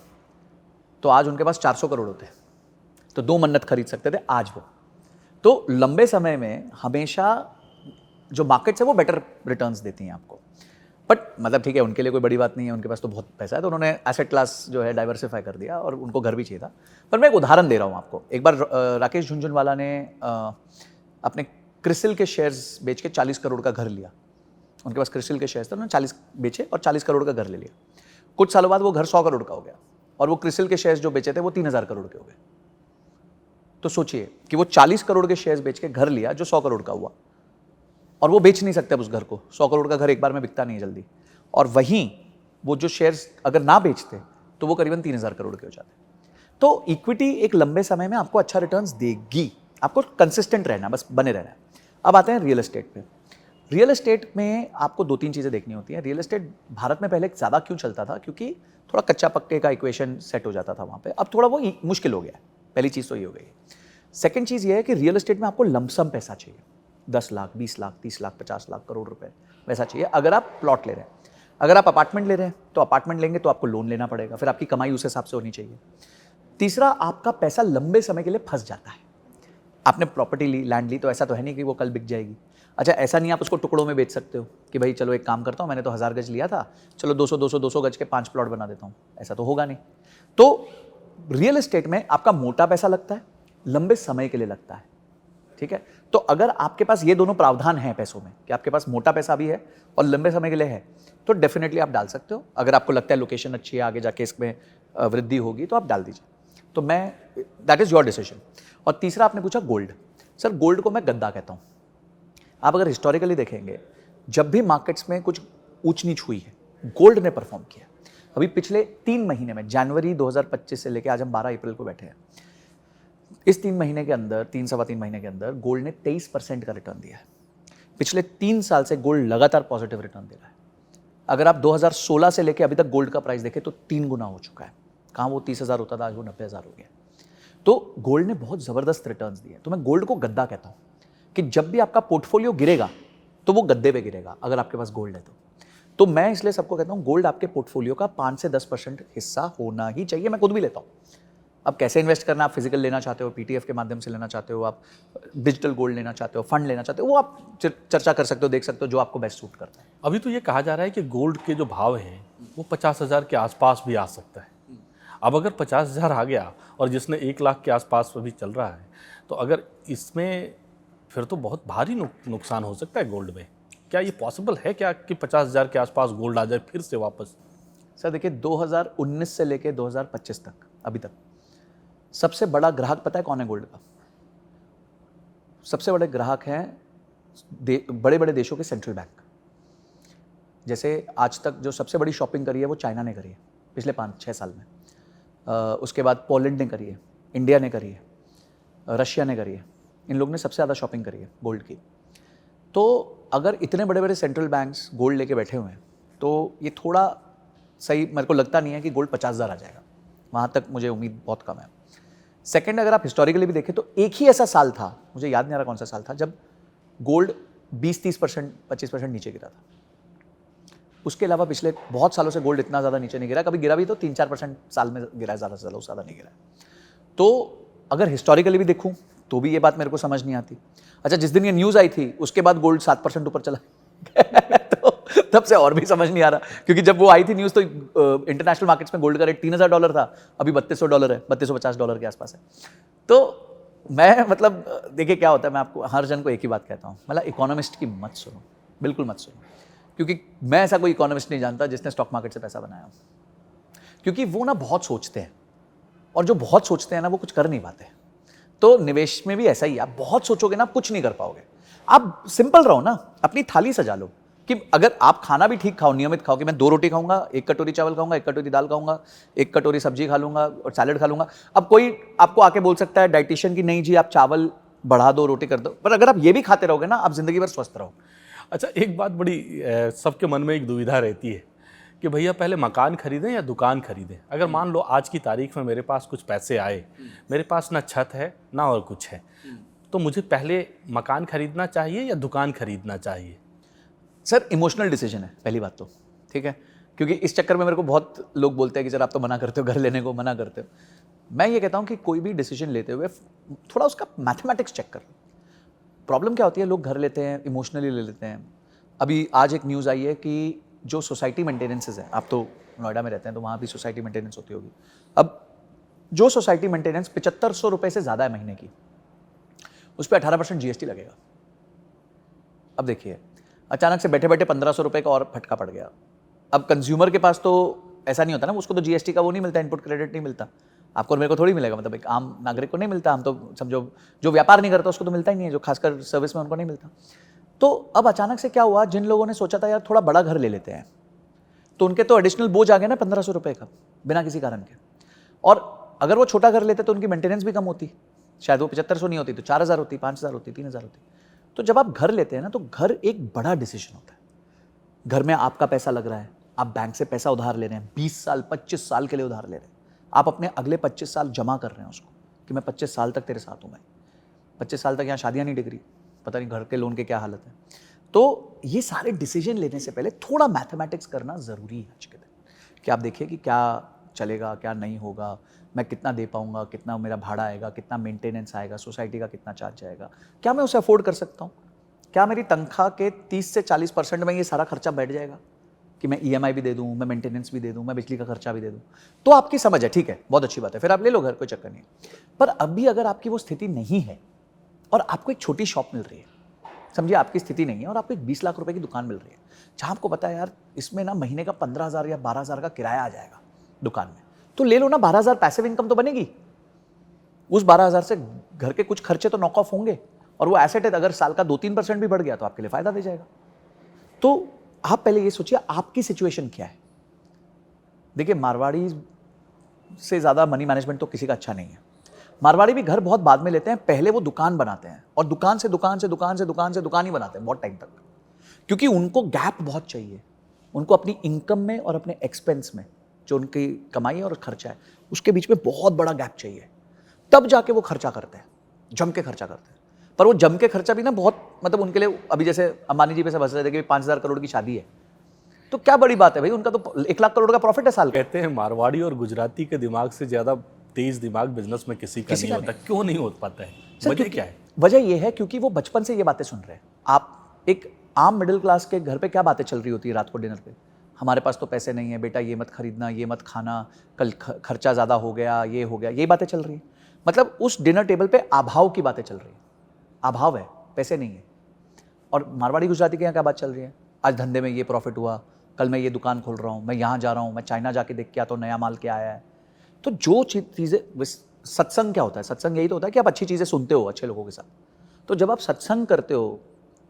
तो आज उनके पास 400 करोड़ होते, तो 2 मन्नत खरीद सकते थे आज वो। तो लंबे समय में हमेशा जो मार्केट्स है वो बेटर रिटर्न्स देती हैं आपको। बट मतलब ठीक है, उनके लिए कोई बड़ी बात नहीं है, उनके पास तो बहुत पैसा है, तो उन्होंने एसेट क्लास जो है डाइवर्सिफाई कर दिया और उनको घर भी चाहिए था। पर मैं एक उदाहरण दे रहा हूँ आपको। एक बार राकेश झुनझुनवाला ने अपने क्रिसिल के शेयर्स बेच के 40 करोड़ का घर लिया। उनके पास क्रिसिल के शेयर्स थे, उन्होंने 40 बेचे और 40 करोड़ का घर ले लिया। कुछ सालों बाद वो घर 100 करोड़ का हो गया और वो क्रिसिल के शेयर्स जो बेचे थे वो 3000 करोड़ के हो गए। तो सोचिए कि वो 40 करोड़ के शेयर्स बेच के घर लिया जो 100 करोड़ का हुआ, और वो बेच नहीं सकते अब उस घर को। 100 करोड़ का घर एक बार में बिकता नहीं जल्दी। और वहीं वो जो शेयर्स अगर ना बेचते तो वो करीबन 3000 करोड़ के हो जाते। तो इक्विटी एक लंबे समय में आपको अच्छा रिटर्न्स देगी, आपको कंसिस्टेंट रहना, बस बने रहना है। अब आते हैं रियल एस्टेट पे। रियल एस्टेट में आपको 2-3 चीज़ें देखनी होती हैं। रियल एस्टेट भारत में पहले ज़्यादा क्यों चलता था? क्योंकि थोड़ा कच्चा पक्के का इक्वेशन सेट हो जाता था वहाँ पे। अब थोड़ा वो मुश्किल हो गया है। पहली चीज़ तो ये हो गई। सेकंड चीज़ ये है कि रियल एस्टेट में आपको लमसम पैसा चाहिए, 10 लाख, 20 लाख, 30 लाख, 50 लाख, करोड़ रुपए वैसा चाहिए अगर आप प्लॉट ले रहे हैं। अगर आप अपार्टमेंट ले रहे हैं तो अपार्टमेंट लेंगे तो आपको लोन लेना पड़ेगा, फिर आपकी कमाई उस हिसाब से होनी चाहिए। तीसरा, आपका पैसा लंबे समय के लिए फंस जाता है। आपने प्रॉपर्टी ली, लैंड ली, तो ऐसा तो है नहीं कि वो कल बिक जाएगी। अच्छा, ऐसा नहीं आप उसको टुकड़ों में बेच सकते हो कि भाई चलो एक काम करता हूँ, मैंने तो 1000 गज लिया था, चलो 200 गज के 5 प्लॉट बना देता हूँ। ऐसा तो होगा नहीं। तो रियल एस्टेट में आपका मोटा पैसा लगता है, लंबे समय के लिए लगता है। ठीक है, तो अगर आपके पास ये दोनों प्रावधान हैं पैसों में कि आपके पास मोटा पैसा भी है और लंबे समय के लिए है, तो डेफिनेटली आप डाल सकते हो। अगर आपको लगता है लोकेशन अच्छी है, आगे जाके इसमें वृद्धि होगी, तो आप डाल दीजिए। तो मैं, दैट इज़ योर डिसीजन। और तीसरा आपने पूछा गोल्ड। सर, गोल्ड को मैं गद्दा कहता हूँ। आप अगर हिस्टोरिकली देखेंगे, जब भी मार्केट्स में कुछ ऊंच नीच हुई है, गोल्ड ने परफॉर्म किया। अभी पिछले 3 महीने में, जनवरी 2025 से लेकर आज हम 12 अप्रैल को बैठे हैं, इस 3 महीने के अंदर, 3-3.25 महीने के अंदर गोल्ड ने 23% का रिटर्न दिया है। पिछले 3 साल से गोल्ड लगातार पॉजिटिव रिटर्न दे रहा है। अगर आप 2016 से लेकर अभी तक गोल्ड का प्राइस देखें तो 3 गुना हो चुका है। कहाँ वो 30,000 होता था, आज वो 90,000 हो गया। तो गोल्ड ने बहुत ज़बरदस्त रिटर्न्स दिए। तो मैं गोल्ड को गद्दा कहता हूँ कि जब भी आपका पोर्टफोलियो गिरेगा तो वो गद्दे पे गिरेगा, अगर आपके पास गोल्ड है तो मैं इसलिए सबको कहता हूँ गोल्ड आपके पोर्टफोलियो का 5 से 10% हिस्सा होना ही चाहिए। मैं खुद भी लेता हूँ। अब कैसे इन्वेस्ट करना, आप फिजिकल लेना चाहते हो, पीटीएफ के माध्यम से लेना चाहते हो, आप डिजिटल गोल्ड लेना चाहते हो, फंड लेना चाहते हो, वो आप चर्चा कर सकते हो, देख सकते हो जो आपको बेस्ट सूट करता है। अभी तो ये कहा जा रहा है कि गोल्ड के जो भाव हैं वो 50,000 के आसपास भी आ सकता है। अब अगर 50,000 आ गया और जिसने 1 लाख के आसपास अभी चल रहा है, तो अगर इसमें फिर तो बहुत भारी नुकसान हो सकता है गोल्ड में। क्या ये पॉसिबल है क्या कि 50,000 के आसपास गोल्ड आ जाए फिर से वापस? सर देखिए, 2019 से लेके 2025 तक, अभी तक सबसे बड़ा ग्राहक पता है कौन है गोल्ड का? सबसे बड़े ग्राहक हैं बड़े बड़े देशों के सेंट्रल बैंक। जैसे आज तक जो सबसे बड़ी शॉपिंग करी है वो चाइना ने करी है पिछले 5-6 साल में। उसके बाद पोलैंड ने करी है, इंडिया ने करी है, रशिया ने करी है। इन लोगों ने सबसे ज़्यादा शॉपिंग करी है गोल्ड की। तो अगर इतने बड़े बड़े सेंट्रल बैंक्स गोल्ड लेके बैठे हुए हैं तो ये थोड़ा सही मेरे को लगता नहीं है कि गोल्ड 50,000 आ जाएगा। वहाँ तक मुझे उम्मीद बहुत कम है। सेकंड, अगर आप हिस्टोरिकली भी देखें तो एक ही ऐसा साल था, मुझे याद नहीं आ रहा कौन सा साल था, जब गोल्ड 20-30%, 25% नीचे गिरा था। उसके अलावा पिछले बहुत सालों से गोल्ड इतना ज़्यादा नीचे नहीं गिरा। कभी गिरा भी तो 3-4% साल में गिरा है, ज़्यादा से ज़्यादा, ज़्यादा नहीं गिरा है। तो अगर हिस्टोरिकली भी देखूं तो भी ये बात मेरे को समझ नहीं आती। अच्छा, जिस दिन ये न्यूज़ आई थी उसके बाद गोल्ड 7% ऊपर चला तो तब से और भी समझ नहीं आ रहा, क्योंकि जब वो आई थी न्यूज़ तो इंटरनेशनल मार्केट्स में गोल्ड का रेट $3,000 था, अभी $3,200 है, $3,250 के आसपास है। तो मैं मतलब देखिए क्या होता है, मैं आपको हर जन को एक ही बात कहता हूँ, मतलब इकोनॉमिस्ट की मत सुनो, बिल्कुल मत सुनो, क्योंकि मैं ऐसा कोई इकोनॉमिस्ट नहीं जानता जिसने स्टॉक मार्केट से पैसा बनाया हो। क्योंकि वो ना बहुत सोचते हैं, और जो बहुत सोचते हैं ना वो कुछ कर नहीं पाते। तो निवेश में भी ऐसा ही है, आप बहुत सोचोगे ना आप कुछ नहीं कर पाओगे। आप सिंपल रहो ना, अपनी थाली सजा लो कि अगर आप खाना भी ठीक खाओ, नियमित खाओ कि मैं 2 रोटी खाऊंगा, 1 कटोरी चावल खाऊंगा, 1 कटोरी दाल खाऊंगा, 1 कटोरी सब्जी खा लूंगा और सैलेड खा लूंगा। अब कोई आपको आके बोल सकता है डाइटिशियन की नहीं जी आप चावल बढ़ा दो, रोटी कर दो, पर अगर आप ये भी खाते रहोगे ना आप जिंदगी भर स्वस्थ रहो। अच्छा, एक बात बड़ी सबके मन में एक दुविधा रहती है कि भैया पहले मकान खरीदें या दुकान खरीदें। अगर मान लो आज की तारीख में मेरे पास कुछ पैसे आए, मेरे पास ना छत है ना और कुछ है, तो मुझे पहले मकान खरीदना चाहिए या दुकान खरीदना चाहिए? सर, इमोशनल डिसीजन है पहली बात तो, ठीक है, क्योंकि इस चक्कर में मेरे को बहुत लोग बोलते हैं कि सर आप तो मना करते हो, घर लेने को मना करते हो। मैं ये कहता हूँ कि कोई भी डिसीजन लेते हुए थोड़ा उसका मैथमेटिक्स चेक कर लो। प्रॉब्लम क्या होती है, लोग घर लेते हैं, इमोशनली ले लेते हैं। अभी आज एक न्यूज़ आई है कि जो सोसाइटी मेंटेनेंसेज हैं, आप तो नोएडा में रहते हैं तो वहाँ भी सोसाइटी मेंटेनेंस होती होगी। अब जो सोसाइटी मेंटेनेंस 7500 रुपये से ज़्यादा है महीने की, उस पर 18% जीएसटी लगेगा। अब देखिए, अचानक से बैठे बैठे 1500 रुपये का और फटका पड़ गया। अब कंज्यूमर के पास तो ऐसा नहीं होता ना, उसको तो जीएसटी का वो नहीं मिलता, इनपुट क्रेडिट नहीं मिलता। आपको और मेरे को थोड़ी मिलेगा, मतलब एक आम नागरिक को नहीं मिलता। हम तो समझो जो व्यापार नहीं करता उसको तो मिलता ही नहीं है, जो खासकर सर्विस में उनको नहीं मिलता। तो अब अचानक से क्या हुआ, जिन लोगों ने सोचा था यार थोड़ा बड़ा घर ले लेते हैं, तो उनके तो एडिशनल बोझ आ गया ना 1500 रुपये का, बिना किसी कारण के। और अगर वो छोटा घर लेते तो उनकी मेंटेनेंस भी कम होती, शायद वो 7500 नहीं होती तो 4000 होती, 5000 होती, 3000 होती। तो जब आप घर लेते हैं ना, तो घर एक बड़ा डिसीजन होता है। घर में आपका पैसा लग रहा है, आप बैंक से पैसा उधार ले रहे हैं, 20 साल 25 साल के लिए उधार ले रहे हैं। आप अपने अगले 25 साल जमा कर रहे हैं उसको, कि मैं 25 साल तक तेरे साथ हूँ भाई। 25 साल तक यहाँ शादियाँ नहीं डिग रही, पता नहीं घर के लोन के क्या हालत है। तो ये सारे डिसीजन लेने से पहले थोड़ा मैथमेटिक्स करना ज़रूरी है आज के दिन, कि आप देखिए कि क्या चलेगा, क्या नहीं होगा, मैं कितना दे पाऊंगा, कितना मेरा भाड़ा आएगा, कितना मेंटेनेंस आएगा, सोसाइटी का कितना चार्ज जाएगा, क्या मैं उसे अफोर्ड कर सकता हूँ, क्या मेरी तनख्वाह के 30 से 40% में ये सारा खर्चा बैठ जाएगा कि मैं ईएमआई भी दे दूँ, मैं मेंटेनेंस भी दे दूँ, मैं बिजली का खर्चा भी दे दूँ। तो आपकी समझ है, ठीक है, बहुत अच्छी बात है, फिर आप ले लो घर, कोई चक्कर नहीं। पर अभी अगर आपकी वो स्थिति नहीं है और आपको एक छोटी शॉप मिल रही है, समझिए आपकी स्थिति नहीं है और आपको एक 20 लाख रुपए की दुकान मिल रही है, जहाँ आपको पता है यार इसमें ना महीने का 15,000 या 12,000 का किराया आ जाएगा दुकान में, तो ले लो ना, 12,000 पैसिव इनकम तो बनेगी। उस 12,000 से घर के कुछ खर्चे तो नॉक ऑफ होंगे, और वो एसेट है, अगर साल का 2-3% भी बढ़ गया तो आपके लिए फायदा दे जाएगा। तो आप पहले ये सोचिए आपकी सिचुएशन क्या है। देखिए, मारवाड़ी से ज़्यादा मनी मैनेजमेंट तो किसी का अच्छा नहीं है। मारवाड़ी भी घर बहुत बाद में लेते हैं, पहले वो दुकान बनाते हैं और दुकान से दुकान से दुकान से दुकान से दुकान ही बनाते हैं बहुत टाइम तक, क्योंकि उनको गैप बहुत चाहिए। उनको अपनी इनकम में और अपने एक्सपेंस में, जो उनकी कमाई और खर्चा है, उसके बीच में बहुत बड़ा गैप चाहिए, तब जाके वो खर्चा करते हैं, जम के खर्चा करते हैं। पर वो जम के खर्चा भी ना बहुत, मतलब उनके लिए, अभी जैसे अंबानी जी पे से बस रहे थे कि 5,000 करोड़ की शादी है, तो क्या बड़ी बात है भाई, उनका तो 1 लाख करोड़ का प्रॉफिट है साल का। कहते हैं मारवाड़ी और गुजराती के दिमाग से ज़्यादा तेज दिमाग बिजनेस में किसी का नहीं होता। क्यों नहीं हो पाता है, वजह क्या है? वजह यह है क्योंकि वो बचपन से ये बातें सुन रहे हैं। आप एक आम मिडिल क्लास के घर पे क्या बातें चल रही होती है रात को डिनर पे, हमारे पास तो पैसे नहीं है बेटा, ये मत खरीदना, ये मत खाना, कल खर्चा ज़्यादा हो गया, ये हो गया, ये बातें चल रही हैं। मतलब उस डिनर टेबल पे अभाव की बातें चल रही हैं, अभाव है, पैसे नहीं है। और मारवाड़ी गुजराती के यहाँ क्या बात चल रही है, आज धंधे में ये प्रॉफिट हुआ, कल मैं ये दुकान खोल रहा हूँ, मैं यहाँ जा रहा हूँ, मैं चाइना जाके देख के आता हूँ नया माल क्या आया है। तो जो चीज़ें, सत्संग क्या होता है, सत्संग यही तो होता है कि आप अच्छी चीज़ें सुनते हो अच्छे लोगों के साथ। तो जब आप सत्संग करते हो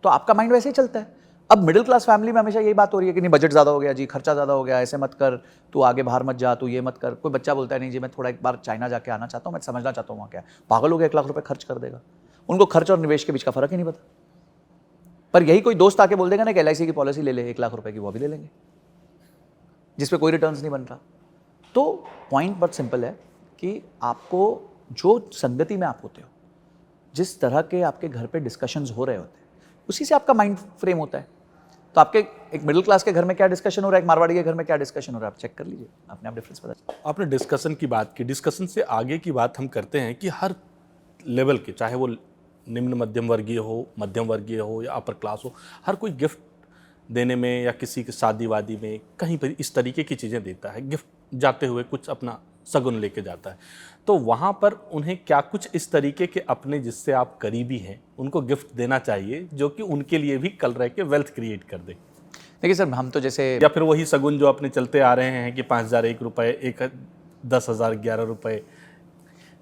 तो आपका माइंड वैसे ही चलता है। अब मिडिल क्लास फैमिली में हमेशा यही बात हो रही है कि नहीं, बजट ज़्यादा हो गया जी, खर्चा ज़्यादा हो गया, ऐसे मत कर, तू आगे बाहर मत जा, तू ये मत कर। कोई बच्चा बोलता है नहीं जी मैं थोड़ा एक बार चाइना जाके आना चाहता हूँ, मैं समझना चाहता हूँ वहाँ क्या है। पागल हो गया, 1 लाख रुपये खर्च कर देगा। उनको खर्च और निवेश के बीच का फर्क ही नहीं पता। पर यही कोई दोस्त आके बोल देगा ना कि LIC की पॉलिसी ले ले 1 लाख रुपये की, वो भी ले लेंगे जिसपे कोई रिटर्न्स नहीं बन रहा। तो पॉइंट बहुत सिंपल है कि आपको जो संगति में आप होते हो, जिस तरह के आपके घर पे डिस्कशंस हो रहे होते हैं, उसी से आपका माइंड फ्रेम होता है। तो आपके एक मिडिल क्लास के घर में क्या डिस्कशन हो रहा है, एक मारवाड़ी के घर में क्या डिस्कशन हो रहा है, आप चेक कर लीजिए, अपने आप डिफरेंस पता। आपने डिस्कशन की बात की, डिस्कशन से आगे की बात हम करते हैं कि हर लेवल के, चाहे वो निम्न मध्यम वर्गीय हो, मध्यम वर्गीय हो या अपर क्लास हो, हर कोई गिफ्ट देने में या किसी की शादी वादी में कहीं पर इस तरीके की चीज़ें देता है। गिफ्ट जाते हुए कुछ अपना सगुन लेके जाता है, तो वहाँ पर उन्हें क्या कुछ इस तरीके के अपने जिससे आप करीबी हैं उनको गिफ्ट देना चाहिए जो कि उनके लिए भी कल रह के वेल्थ क्रिएट कर दे? देखिए सर, हम तो जैसे, या फिर वही सगुन जो अपने चलते आ रहे हैं कि 5,000 1 रुपये, 10,000 11 रुपये।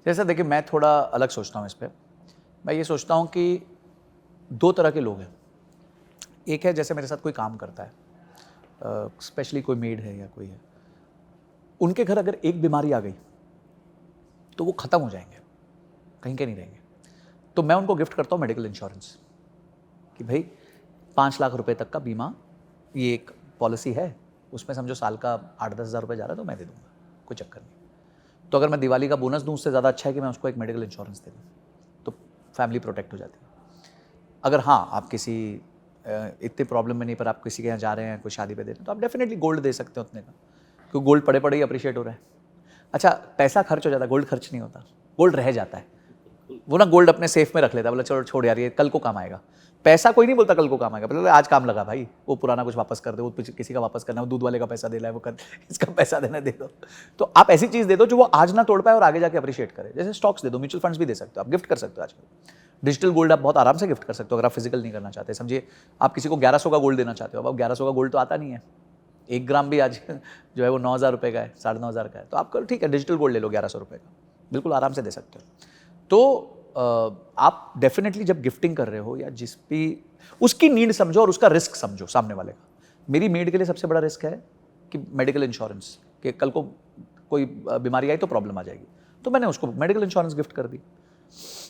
जैसा देखिए, मैं थोड़ा अलग सोचता हूँ इस पर। मैं ये सोचता हूँ कि 2 तरह के लोग हैं। एक है जैसे मेरे साथ कोई काम करता है, स्पेशली कोई मेड है या कोई है, उनके घर अगर एक बीमारी आ गई तो वो ख़त्म हो जाएंगे, कहीं के नहीं रहेंगे। तो मैं उनको गिफ्ट करता हूँ मेडिकल इंश्योरेंस, कि भाई 5 लाख रुपए तक का बीमा, ये एक पॉलिसी है, उसमें समझो साल का 8-10 हज़ार रुपये जा रहा है, तो मैं दे दूँगा, कोई चक्कर नहीं। तो अगर मैं दिवाली का बोनस दूँ, उससे ज़्यादा अच्छा है कि मैं उसको एक मेडिकल इंश्योरेंस दे दूँ, तो फैमिली प्रोटेक्ट हो जाती है। अगर हाँ आप किसी इतने प्रॉब्लम में नहीं, पर आप किसी के यहाँ जा रहे हैं, कोई शादी पे दे रहे हैं, तो आप डेफिनेटली गोल्ड दे सकते हो उतने का, क्योंकि गोल्ड पड़े पड़े ही अप्रिशिएट हो रहा है। अच्छा, पैसा खर्च हो जाता है, गोल्ड खर्च नहीं होता, गोल्ड रह जाता है। वो ना गोल्ड अपने सेफ में रख लेता है, बोला चलो छोड़ यार, ये कल को काम आएगा। पैसा कोई नहीं बोलता कल को काम आएगा, बोला आज काम लगा भाई, वो पुराना कुछ वापस कर दे, वो किसी का वापस करना, वो दूध वाले का पैसा दे रहा है, वो कर, इसका पैसा देना दे दो। तो आप ऐसी चीज़ दे दो जो वो आज ना तोड़ पाए और आगे जाके अप्रिशिएट करे। जैसे स्टॉक्स दे दो, म्यूचुअल फंड्स भी दे सकते हो आप, गिफ्ट कर सकते हो आजकल। डिजिटल गोल्ड आप बहुत आराम से गिफ्ट कर सकते हो अगर आप फिजिकल नहीं करना चाहते। समझिए आप किसी को 1100 का गोल्ड देना चाहते हो, अब 1100 का गोल्ड तो आता नहीं है, 1 ग्राम भी आज जो है वो 9,000 रुपये का है, 9,500 का है, तो आप ठीक है डिजिटल गोल्ड ले लो 1100 रुपये का, बिल्कुल आराम से दे सकते हो। तो आप डेफिनेटली जब गिफ्टिंग कर रहे हो या जिस भी उसकी नीड समझो और उसका रिस्क समझो सामने वाले का। मेरी मेड के लिए सबसे बड़ा रिस्क है कि मेडिकल इंश्योरेंस, कि कल को कोई बीमारी आई तो प्रॉब्लम आ जाएगी, तो मैंने उसको मेडिकल इंश्योरेंस गिफ्ट कर दी।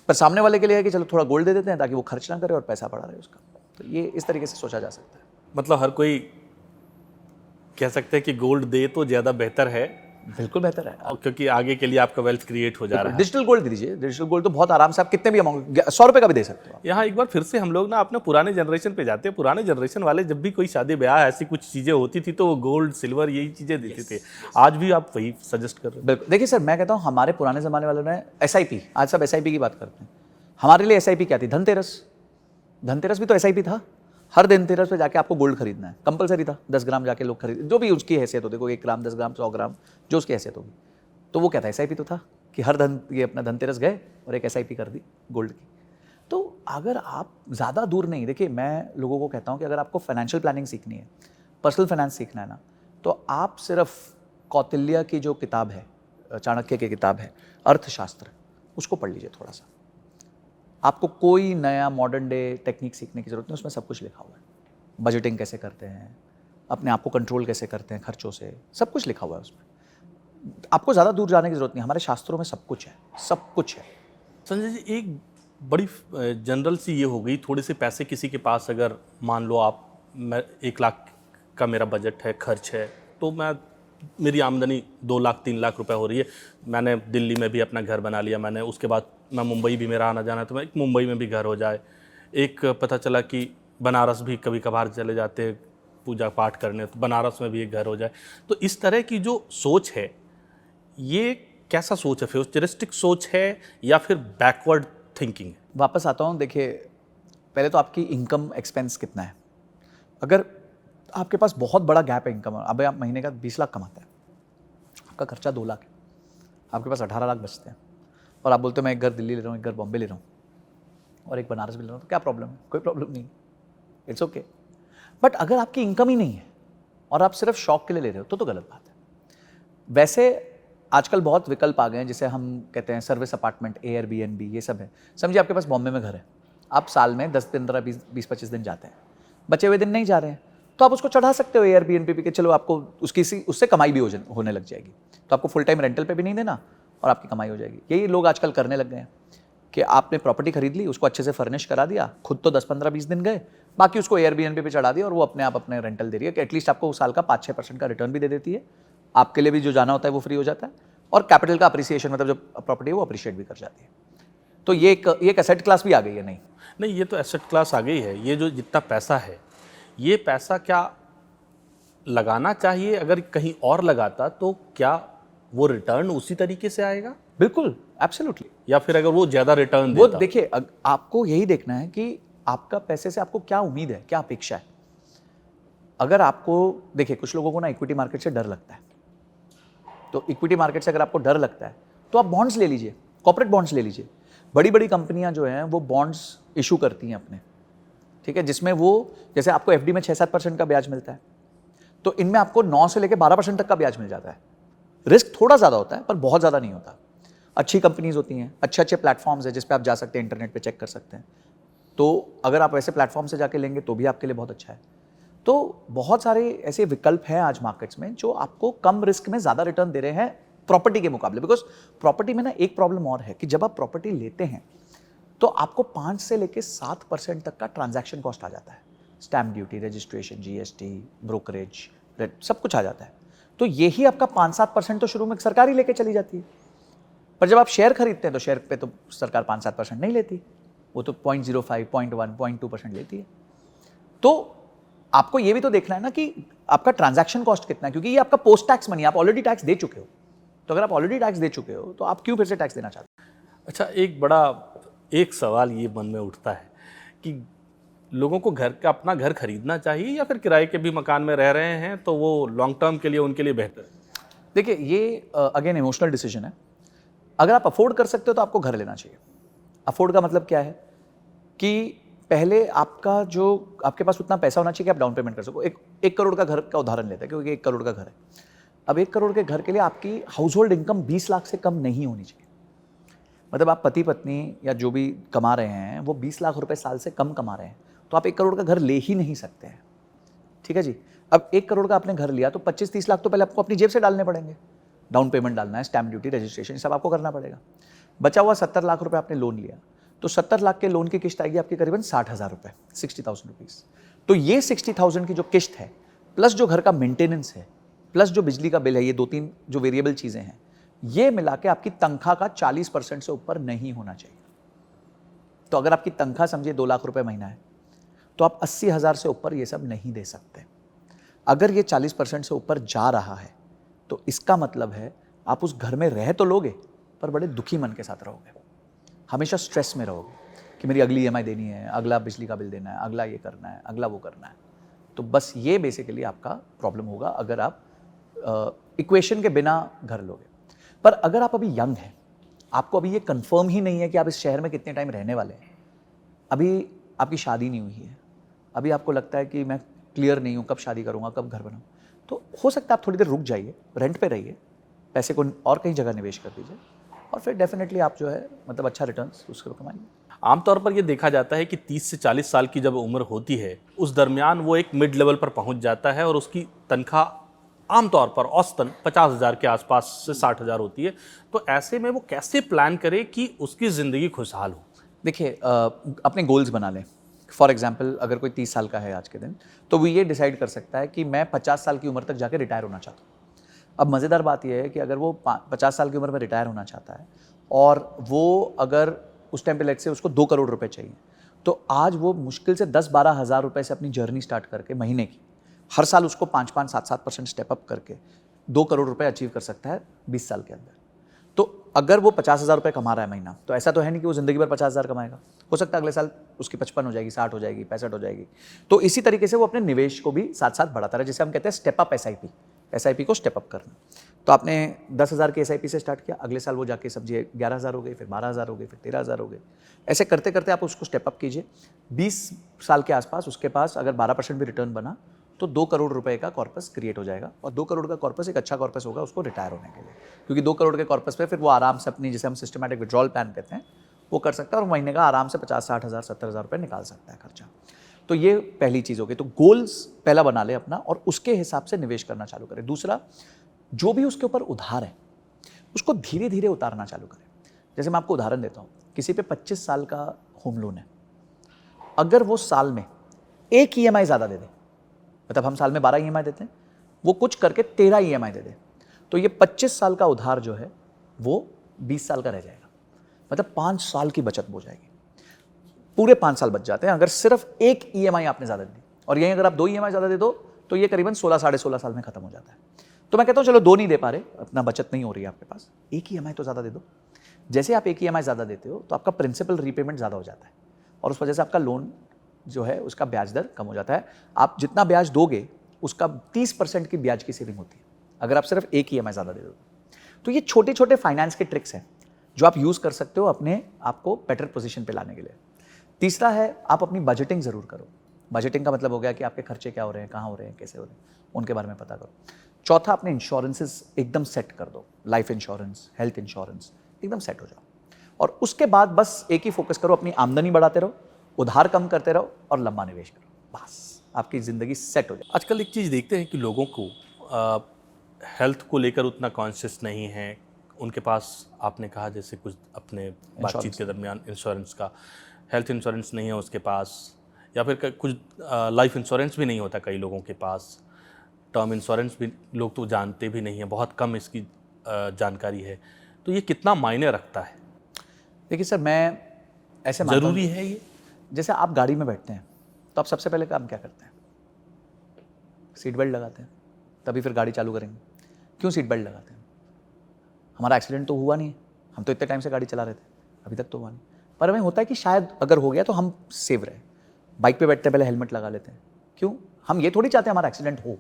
पर सामने वाले के लिए है कि चलो थोड़ा गोल्ड दे देते हैं ताकि वो खर्च ना करे और पैसा बढ़ा रहे उसका। तो ये इस तरीके से सोचा जा सकता है। मतलब हर कोई कह सकते हैं कि गोल्ड दे तो ज़्यादा बेहतर है, बिल्कुल बेहतर है, और क्योंकि आगे के लिए आपका वेल्थ क्रिएट हो जा रहा है। डिजिटल गोल्ड दे दीजिए। डिजिटल गोल्ड तो बहुत आराम से आप कितने भी अमाउंट, 100 रुपये का भी दे सकते हो। यहाँ एक बार फिर से हम लोग ना अपने पुराने जनरेशन पे जाते हैं। पुराने जनरेशन वाले जब भी कोई शादी ब्याह ऐसी कुछ चीज़ें होती थी तो वो गोल्ड सिल्वर यही चीज़ें देते थे। आज भी आप वही सजेस्ट कर रहे हो? बिल्कुल। देखिए सर, मैं कहता हूँ हमारे पुराने ज़माने वालों ने SIP, आज सब SIP की बात करते हैं, हमारे लिए SIP क्या थी? धनतेरस। धनतेरस भी तो SIP था। हर धनतेरस पे जाके आपको गोल्ड खरीदना है, कंपलसरी था। 10 ग्राम जाके लोग खरीद, जो भी उसकी हैसियत होती, कोई 1 ग्राम, 10 ग्राम, 100 ग्राम, जो उसकी हैसियत होगी। तो वो क्या था? SIP तो था कि हर ये अपना धनतेरस गए और एक SIP कर दी गोल्ड की। तो अगर आप ज़्यादा दूर नहीं, देखिए मैं लोगों को कहता हूँ कि अगर आपको फाइनेंशियल प्लानिंग सीखनी है, पर्सनल फाइनेंस सीखना है ना, तो आप सिर्फ कौटिल्य की जो किताब है, चाणक्य की किताब है अर्थशास्त्र, उसको पढ़ लीजिए थोड़ा सा। आपको कोई नया मॉडर्न डे टेक्निक सीखने की जरूरत नहीं, उसमें सब कुछ लिखा हुआ है। बजटिंग कैसे करते हैं, अपने आप को कंट्रोल कैसे करते हैं खर्चों से, सब कुछ लिखा हुआ है उसमें। आपको ज़्यादा दूर जाने की जरूरत नहीं, हमारे शास्त्रों में सब कुछ है, सब कुछ है। संजय जी, एक बड़ी जनरल सी ये हो गई, थोड़े से पैसे किसी के पास अगर मान लो आप, मैं 1 लाख का मेरा बजट है, खर्च है, तो मेरी आमदनी 2 लाख 3 लाख रुपए हो रही है, मैंने दिल्ली में भी अपना घर बना लिया, मैंने उसके बाद मैं मुंबई भी मेरा आना जाना है, तो मैं मुंबई में भी घर हो जाए, एक पता चला कि बनारस भी कभी कभार चले जाते हैं पूजा पाठ करने, तो बनारस में भी एक घर हो जाए। तो इस तरह की जो सोच है, ये कैसा सोच है? फ्यूचरिस्टिक सोच है या फिर बैकवर्ड थिंकिंग है? वापस आता हूँ, देखिए पहले तो आपकी इनकम एक्सपेंस कितना है। अगर आपके पास बहुत बड़ा गैप है इनकम, अब आप महीने का 20 लाख कमाते हैं, आपका खर्चा 2 लाख है, आपके पास 18 लाख बचते हैं, और आप बोलते हो मैं एक घर दिल्ली ले रहा हूँ, एक घर बॉम्बे ले रहा हूँ और एक बनारस भी ले रहा हूँ, तो क्या प्रॉब्लम है? कोई प्रॉब्लम नहीं, इट्स ओके। बट अगर आपकी इनकम ही नहीं है और आप सिर्फ शौक के लिए ले रहे हो तो गलत बात है। वैसे आजकल बहुत विकल्प आ गए हैं, जिसे हम कहते हैं सर्विस अपार्टमेंट, Airbnb, ये सब है। समझिए आपके पास बॉम्बे में घर है, आप साल में 10 दिन, 20-25 दिन जाते हैं, बचे हुए दिन नहीं जा रहे हैं, तो आप उसको चढ़ा सकते हो Airbnb पे कि चलो आपको उससे कमाई भी होने लग जाएगी, तो आपको फुल टाइम रेंटल पे भी नहीं देना और आपकी कमाई हो जाएगी। यही लोग आजकल करने लग गए हैं कि आपने प्रॉपर्टी खरीद ली, उसको अच्छे से फर्निश करा दिया, खुद तो 10-15-20 दिन गए, बाकी उसको Airbnb पे चढ़ा दिया और वो अपने आप अपने रेंटल दे रही है कि एटलीस्ट आपको साल का 5-6% का रिटर्न भी दे देती है, आपके लिए भी जो जाना होता है वो फ्री हो जाता है, और कैपिटल का अप्रिसिएशन, मतलब जो प्रॉपर्टी है वो अप्रिशिएट भी कर जाती है। तो ये एक एसेट क्लास भी आ गई है। नहीं, ये तो एसेट क्लास आ गई है। ये जो जितना पैसा है, ये पैसा क्या लगाना चाहिए? अगर कहीं और लगाता तो क्या वो रिटर्न उसी तरीके से आएगा? बिल्कुल, एब्सोल्युटली। या फिर अगर वो ज़्यादा रिटर्न वो देता? देखिए, आपको यही देखना है कि आपका पैसे से आपको क्या उम्मीद है, क्या अपेक्षा है। अगर आपको, देखिए कुछ लोगों को ना इक्विटी मार्केट से डर लगता है, तो इक्विटी मार्केट से अगर आपको डर लगता है तो आप बॉन्ड्स ले लीजिए, कॉर्पोरेट बॉन्ड्स ले लीजिए। बड़ी बड़ी कंपनियां जो हैं वो बॉन्ड्स इशू करती हैं अपने, ठीक है, जिसमें वो जैसे आपको FD में 6-7% का ब्याज मिलता है, तो इनमें आपको 9 से लेकर 12% तक का ब्याज मिल जाता है। रिस्क थोड़ा ज़्यादा होता है पर बहुत ज़्यादा नहीं होता। अच्छी कंपनीज होती हैं, अच्छे अच्छे प्लेटफॉर्म्स है जिस पे आप जा सकते हैं, इंटरनेट पे चेक कर सकते हैं। तो अगर आप ऐसे प्लेटफॉर्म से जाके लेंगे तो भी आपके लिए बहुत अच्छा है। तो बहुत सारे ऐसे विकल्प हैं आज मार्केट्स में जो आपको कम रिस्क में ज़्यादा रिटर्न दे रहे हैं प्रॉपर्टी के मुकाबले। बिकॉज प्रॉपर्टी में ना एक प्रॉब्लम और है कि जब आप प्रॉपर्टी लेते हैं तो आपको 5 से लेकर 7% तक का ट्रांजैक्शन कॉस्ट आ जाता है। Stamp duty, registration, GST, brokerage, सब कुछ आ जाता है। तो यही आपका 5-7% तो शुरू में सरकार ही लेके चली जाती है, पर जब आप शेयर खरीदते हैं तो शेयर पे तो सरकार 5-7% नहीं लेती, वो तो 0.05, 0.1, 0.2% लेती है। तो आपको ये भी तो देखना है ना कि आपका ट्रांजैक्शन कॉस्ट कितना है, क्योंकि ये आपका पोस्ट टैक्स मनी, आप ऑलरेडी टैक्स दे चुके हो। तो अगर आप ऑलरेडी टैक्स दे चुके हो तो आप क्यों फिर से टैक्स देना चाहते हैं? अच्छा, एक सवाल ये मन में उठता है कि लोगों को अपना घर खरीदना चाहिए या फिर किराए के भी मकान में रह रहे हैं तो वो लॉन्ग टर्म के लिए उनके लिए बेहतर है? देखिए, ये अगेन इमोशनल डिसीजन है। अगर आप अफोर्ड कर सकते हो तो आपको घर लेना चाहिए। अफोर्ड का मतलब क्या है कि पहले आपका जो आपके पास उतना पैसा होना चाहिए कि आप डाउन पेमेंट कर सको। एक करोड़ का घर का उदाहरण लेते हैं, क्योंकि 1 करोड़ का घर है। अब 1 करोड़ के घर के लिए आपकी हाउस होल्ड इनकम 20 लाख से कम नहीं होनी चाहिए। मतलब आप पति पत्नी या जो भी कमा रहे हैं वो 20 लाख रुपए साल से कम कमा रहे हैं, तो आप 1 करोड़ का घर ले ही नहीं सकते हैं। ठीक है जी। अब 1 करोड़ का आपने घर लिया तो 25-30 लाख तो पहले आपको अपनी जेब से डालने पड़ेंगे। डाउन पेमेंट डालना है, स्टैम्प ड्यूटी, रजिस्ट्रेशन, सब आपको करना पड़ेगा। बचा हुआ 70 लाख रुपए आपने लोन लिया, तो 70 लाख के लोन की किस्त आएगी आपकी करीबन 60,000 रुपए, 60,000 रुपीज़। तो ये 60,000 की जो किस्त है, प्लस जो घर का मेंटेनेंस है, प्लस जो बिजली का बिल है, ये 2-3 जो वेरिएबल चीज़ें हैं, ये मिला के आपकी तनख्वाह का 40% से ऊपर नहीं होना चाहिए। तो अगर आपकी तनख्वाह समझिए 2 लाख रुपए महीना है, तो आप 80,000 से ऊपर ये सब नहीं दे सकते। अगर ये 40% से ऊपर जा रहा है, तो इसका मतलब है आप उस घर में रह तो लोगे, पर बड़े दुखी मन के साथ रहोगे। हमेशा स्ट्रेस में रहोगे कि मेरी अगली ईएमआई देनी है, अगला बिजली का बिल देना है, अगला ये करना है, अगला वो करना है। तो बस ये बेसिकली आपका प्रॉब्लम होगा अगर आप इक्वेशन के बिना घर लोगे। पर अगर आप अभी यंग हैं, आपको अभी ये कंफर्म ही नहीं है कि आप इस शहर में कितने टाइम रहने वाले हैं, अभी आपकी शादी नहीं हुई है, अभी आपको लगता है कि मैं क्लियर नहीं हूँ कब शादी करूँगा, कब घर बनाऊँ, तो हो सकता है आप थोड़ी देर रुक जाइए, रेंट पे रहिए, पैसे को और कहीं जगह निवेश कर दीजिए, और फिर डेफिनेटली आप जो है मतलब अच्छा रिटर्न्स उसको कमाएंगे। आमतौर पर यह देखा जाता है कि 30 से 40 साल की जब उम्र होती है, उस दरमियान वो एक मिड लेवल पर पहुंच जाता है और उसकी तनख्वाह आमतौर पर औसतन 50,000 के आसपास से 60,000 होती है। तो ऐसे में वो कैसे प्लान करे कि उसकी ज़िंदगी खुशहाल हो? देखिए, अपने गोल्स बना लें। फॉर एग्जाम्पल, अगर कोई 30 साल का है आज के दिन, तो वो ये डिसाइड कर सकता है कि मैं 50 साल की उम्र तक जाके रिटायर होना चाहता हूँ। अब मज़ेदार बात यह है कि अगर वो 50 साल की उम्र में रिटायर होना चाहता है और वो अगर उस टाइम पे लेट से उसको 2 करोड़ रुपए चाहिए, तो आज वो मुश्किल से 10-12 हज़ार रुपए से अपनी जर्नी स्टार्ट करके महीने की, हर साल उसको 5-5, 7-7% स्टेप अप करके 2 करोड़ रुपए अचीव कर सकता है 20 साल के अंदर। तो अगर वो 50,000 रुपए कमा रहा है महीना, तो ऐसा तो है नहीं कि वो ज़िंदगी भर 50,000 कमाएगा। हो सकता है अगले साल उसकी 55 हो जाएगी, 60 हो जाएगी, 65 हो जाएगी। तो इसी तरीके से वो अपने निवेश को भी साथ साथ बढ़ाता रहे, जिसे हम कहते हैं स्टेप अप एसआईपी, एसआईपी को स्टेप अप करना। तो आपने 10,000 की एसआईपी से स्टार्ट किया, अगले साल वो जाके समझिए 11,000 हो गई, फिर 12,000 हो गई, फिर 13,000 हो गई। ऐसे करते करते आप उसको स्टेप अप कीजिए। 20 साल के आसपास उसके पास अगर 12% भी रिटर्न बना, तो 2 करोड़ रुपए का कॉर्पस क्रिएट हो जाएगा, और 2 करोड़ का कॉर्पस एक अच्छा कॉर्पस होगा उसको रिटायर होने के लिए, क्योंकि 2 करोड़ के कॉर्पस पे फिर वो आराम से अपनी, जिसे हम सिस्टमैटिक विड्रॉल प्लान कहते हैं, वो कर सकता है और महीने का आराम से 50-60,000, 70,000 रुपये निकाल सकता है खर्चा। तो ये पहली चीज़ होगी। तो गोल्स पहला बना ले अपना और उसके हिसाब से निवेश करना चालू करें। दूसरा, जो भी उसके ऊपर उधार है उसको धीरे धीरे उतारना चालू करें। जैसे मैं आपको उदाहरण देता हूँ, किसी पे 25 साल का होम लोन है, अगर वो साल में एक ईएमआई ज़्यादा दे दे, मतलब हम साल में 12 ईएमआई देते हैं, वो कुछ करके 13 ईएमआई दे दे, तो ये 25 साल का उधार जो है वो 20 साल का रह जाएगा। मतलब 5 साल की बचत हो जाएगी, पूरे 5 साल बच जाते हैं अगर सिर्फ एक ईएमआई आपने ज़्यादा दी। और यहीं अगर आप 2 ईएमआई ज़्यादा दे दो तो ये करीबन 16-16.5 साल में खत्म हो जाता है। तो मैं कहता हूँ चलो 2 नहीं दे पा रहे, अपना बचत नहीं हो रही है आपके पास, एक ईएमआई तो ज़्यादा दे दो। जैसे आप एक ईएमआई ज़्यादा देते हो तो आपका प्रिंसिपल रीपेमेंट ज़्यादा हो जाता है, और उस वजह से आपका लोन जो है उसका ब्याज दर कम हो जाता है। आप जितना ब्याज दोगे उसका 30% की ब्याज की सेविंग होती है अगर आप सिर्फ एक ईएमआई ज़्यादा दे दो। तो ये छोटे छोटे फाइनेंस के ट्रिक्स हैं जो आप यूज़ कर सकते हो अपने आप को बेटर पोजीशन पे लाने के लिए। तीसरा है, आप अपनी बजटिंग ज़रूर करो। बजटिंग का मतलब हो गया कि आपके खर्चे क्या हो रहे हैं, कहाँ हो रहे हैं, कैसे हो रहे हैं, उनके बारे में पता करो। चौथा, अपने इंश्योरेंसेस एकदम सेट कर दो, लाइफ इंश्योरेंस, हेल्थ इंश्योरेंस, एकदम सेट हो जाओ। और उसके बाद बस एक ही फोकस करो, अपनी आमदनी बढ़ाते रहो, उधार कम करते रहो और लंबा निवेश करो, बस आपकी ज़िंदगी सेट हो जाए। आजकल एक चीज़ देखते हैं कि लोगों को हेल्थ को लेकर उतना कॉन्शियस नहीं है। उनके पास, आपने कहा जैसे कुछ अपने बातचीत के दरमियान, इंश्योरेंस का, हेल्थ इंश्योरेंस नहीं है उसके पास, या फिर कुछ लाइफ इंश्योरेंस भी नहीं होता कई लोगों के पास, टर्म इंश्योरेंस भी लोग तो जानते भी नहीं है, बहुत कम इसकी जानकारी है। तो ये कितना मायने रखता है? देखिए सर, मैं ऐसे मानता हूं, ज़रूरी है ये? जैसे आप गाड़ी में बैठते हैं तो आप सबसे पहले काम क्या करते हैं? सीट बेल्ट लगाते हैं, तभी फिर गाड़ी चालू करेंगे। क्यों सीट बेल्ट लगाते हैं? हमारा एक्सीडेंट तो हुआ नहीं है, हम तो इतने टाइम से गाड़ी चला रहे थे, अभी तक तो हुआ नहीं, पर हमें होता है कि शायद अगर हो गया तो हम सेव रहे। बाइक पे बैठते पहले हेलमेट लगा लेते हैं। क्यों? हम ये थोड़ी चाहते हैं हमारा एक्सीडेंट हो,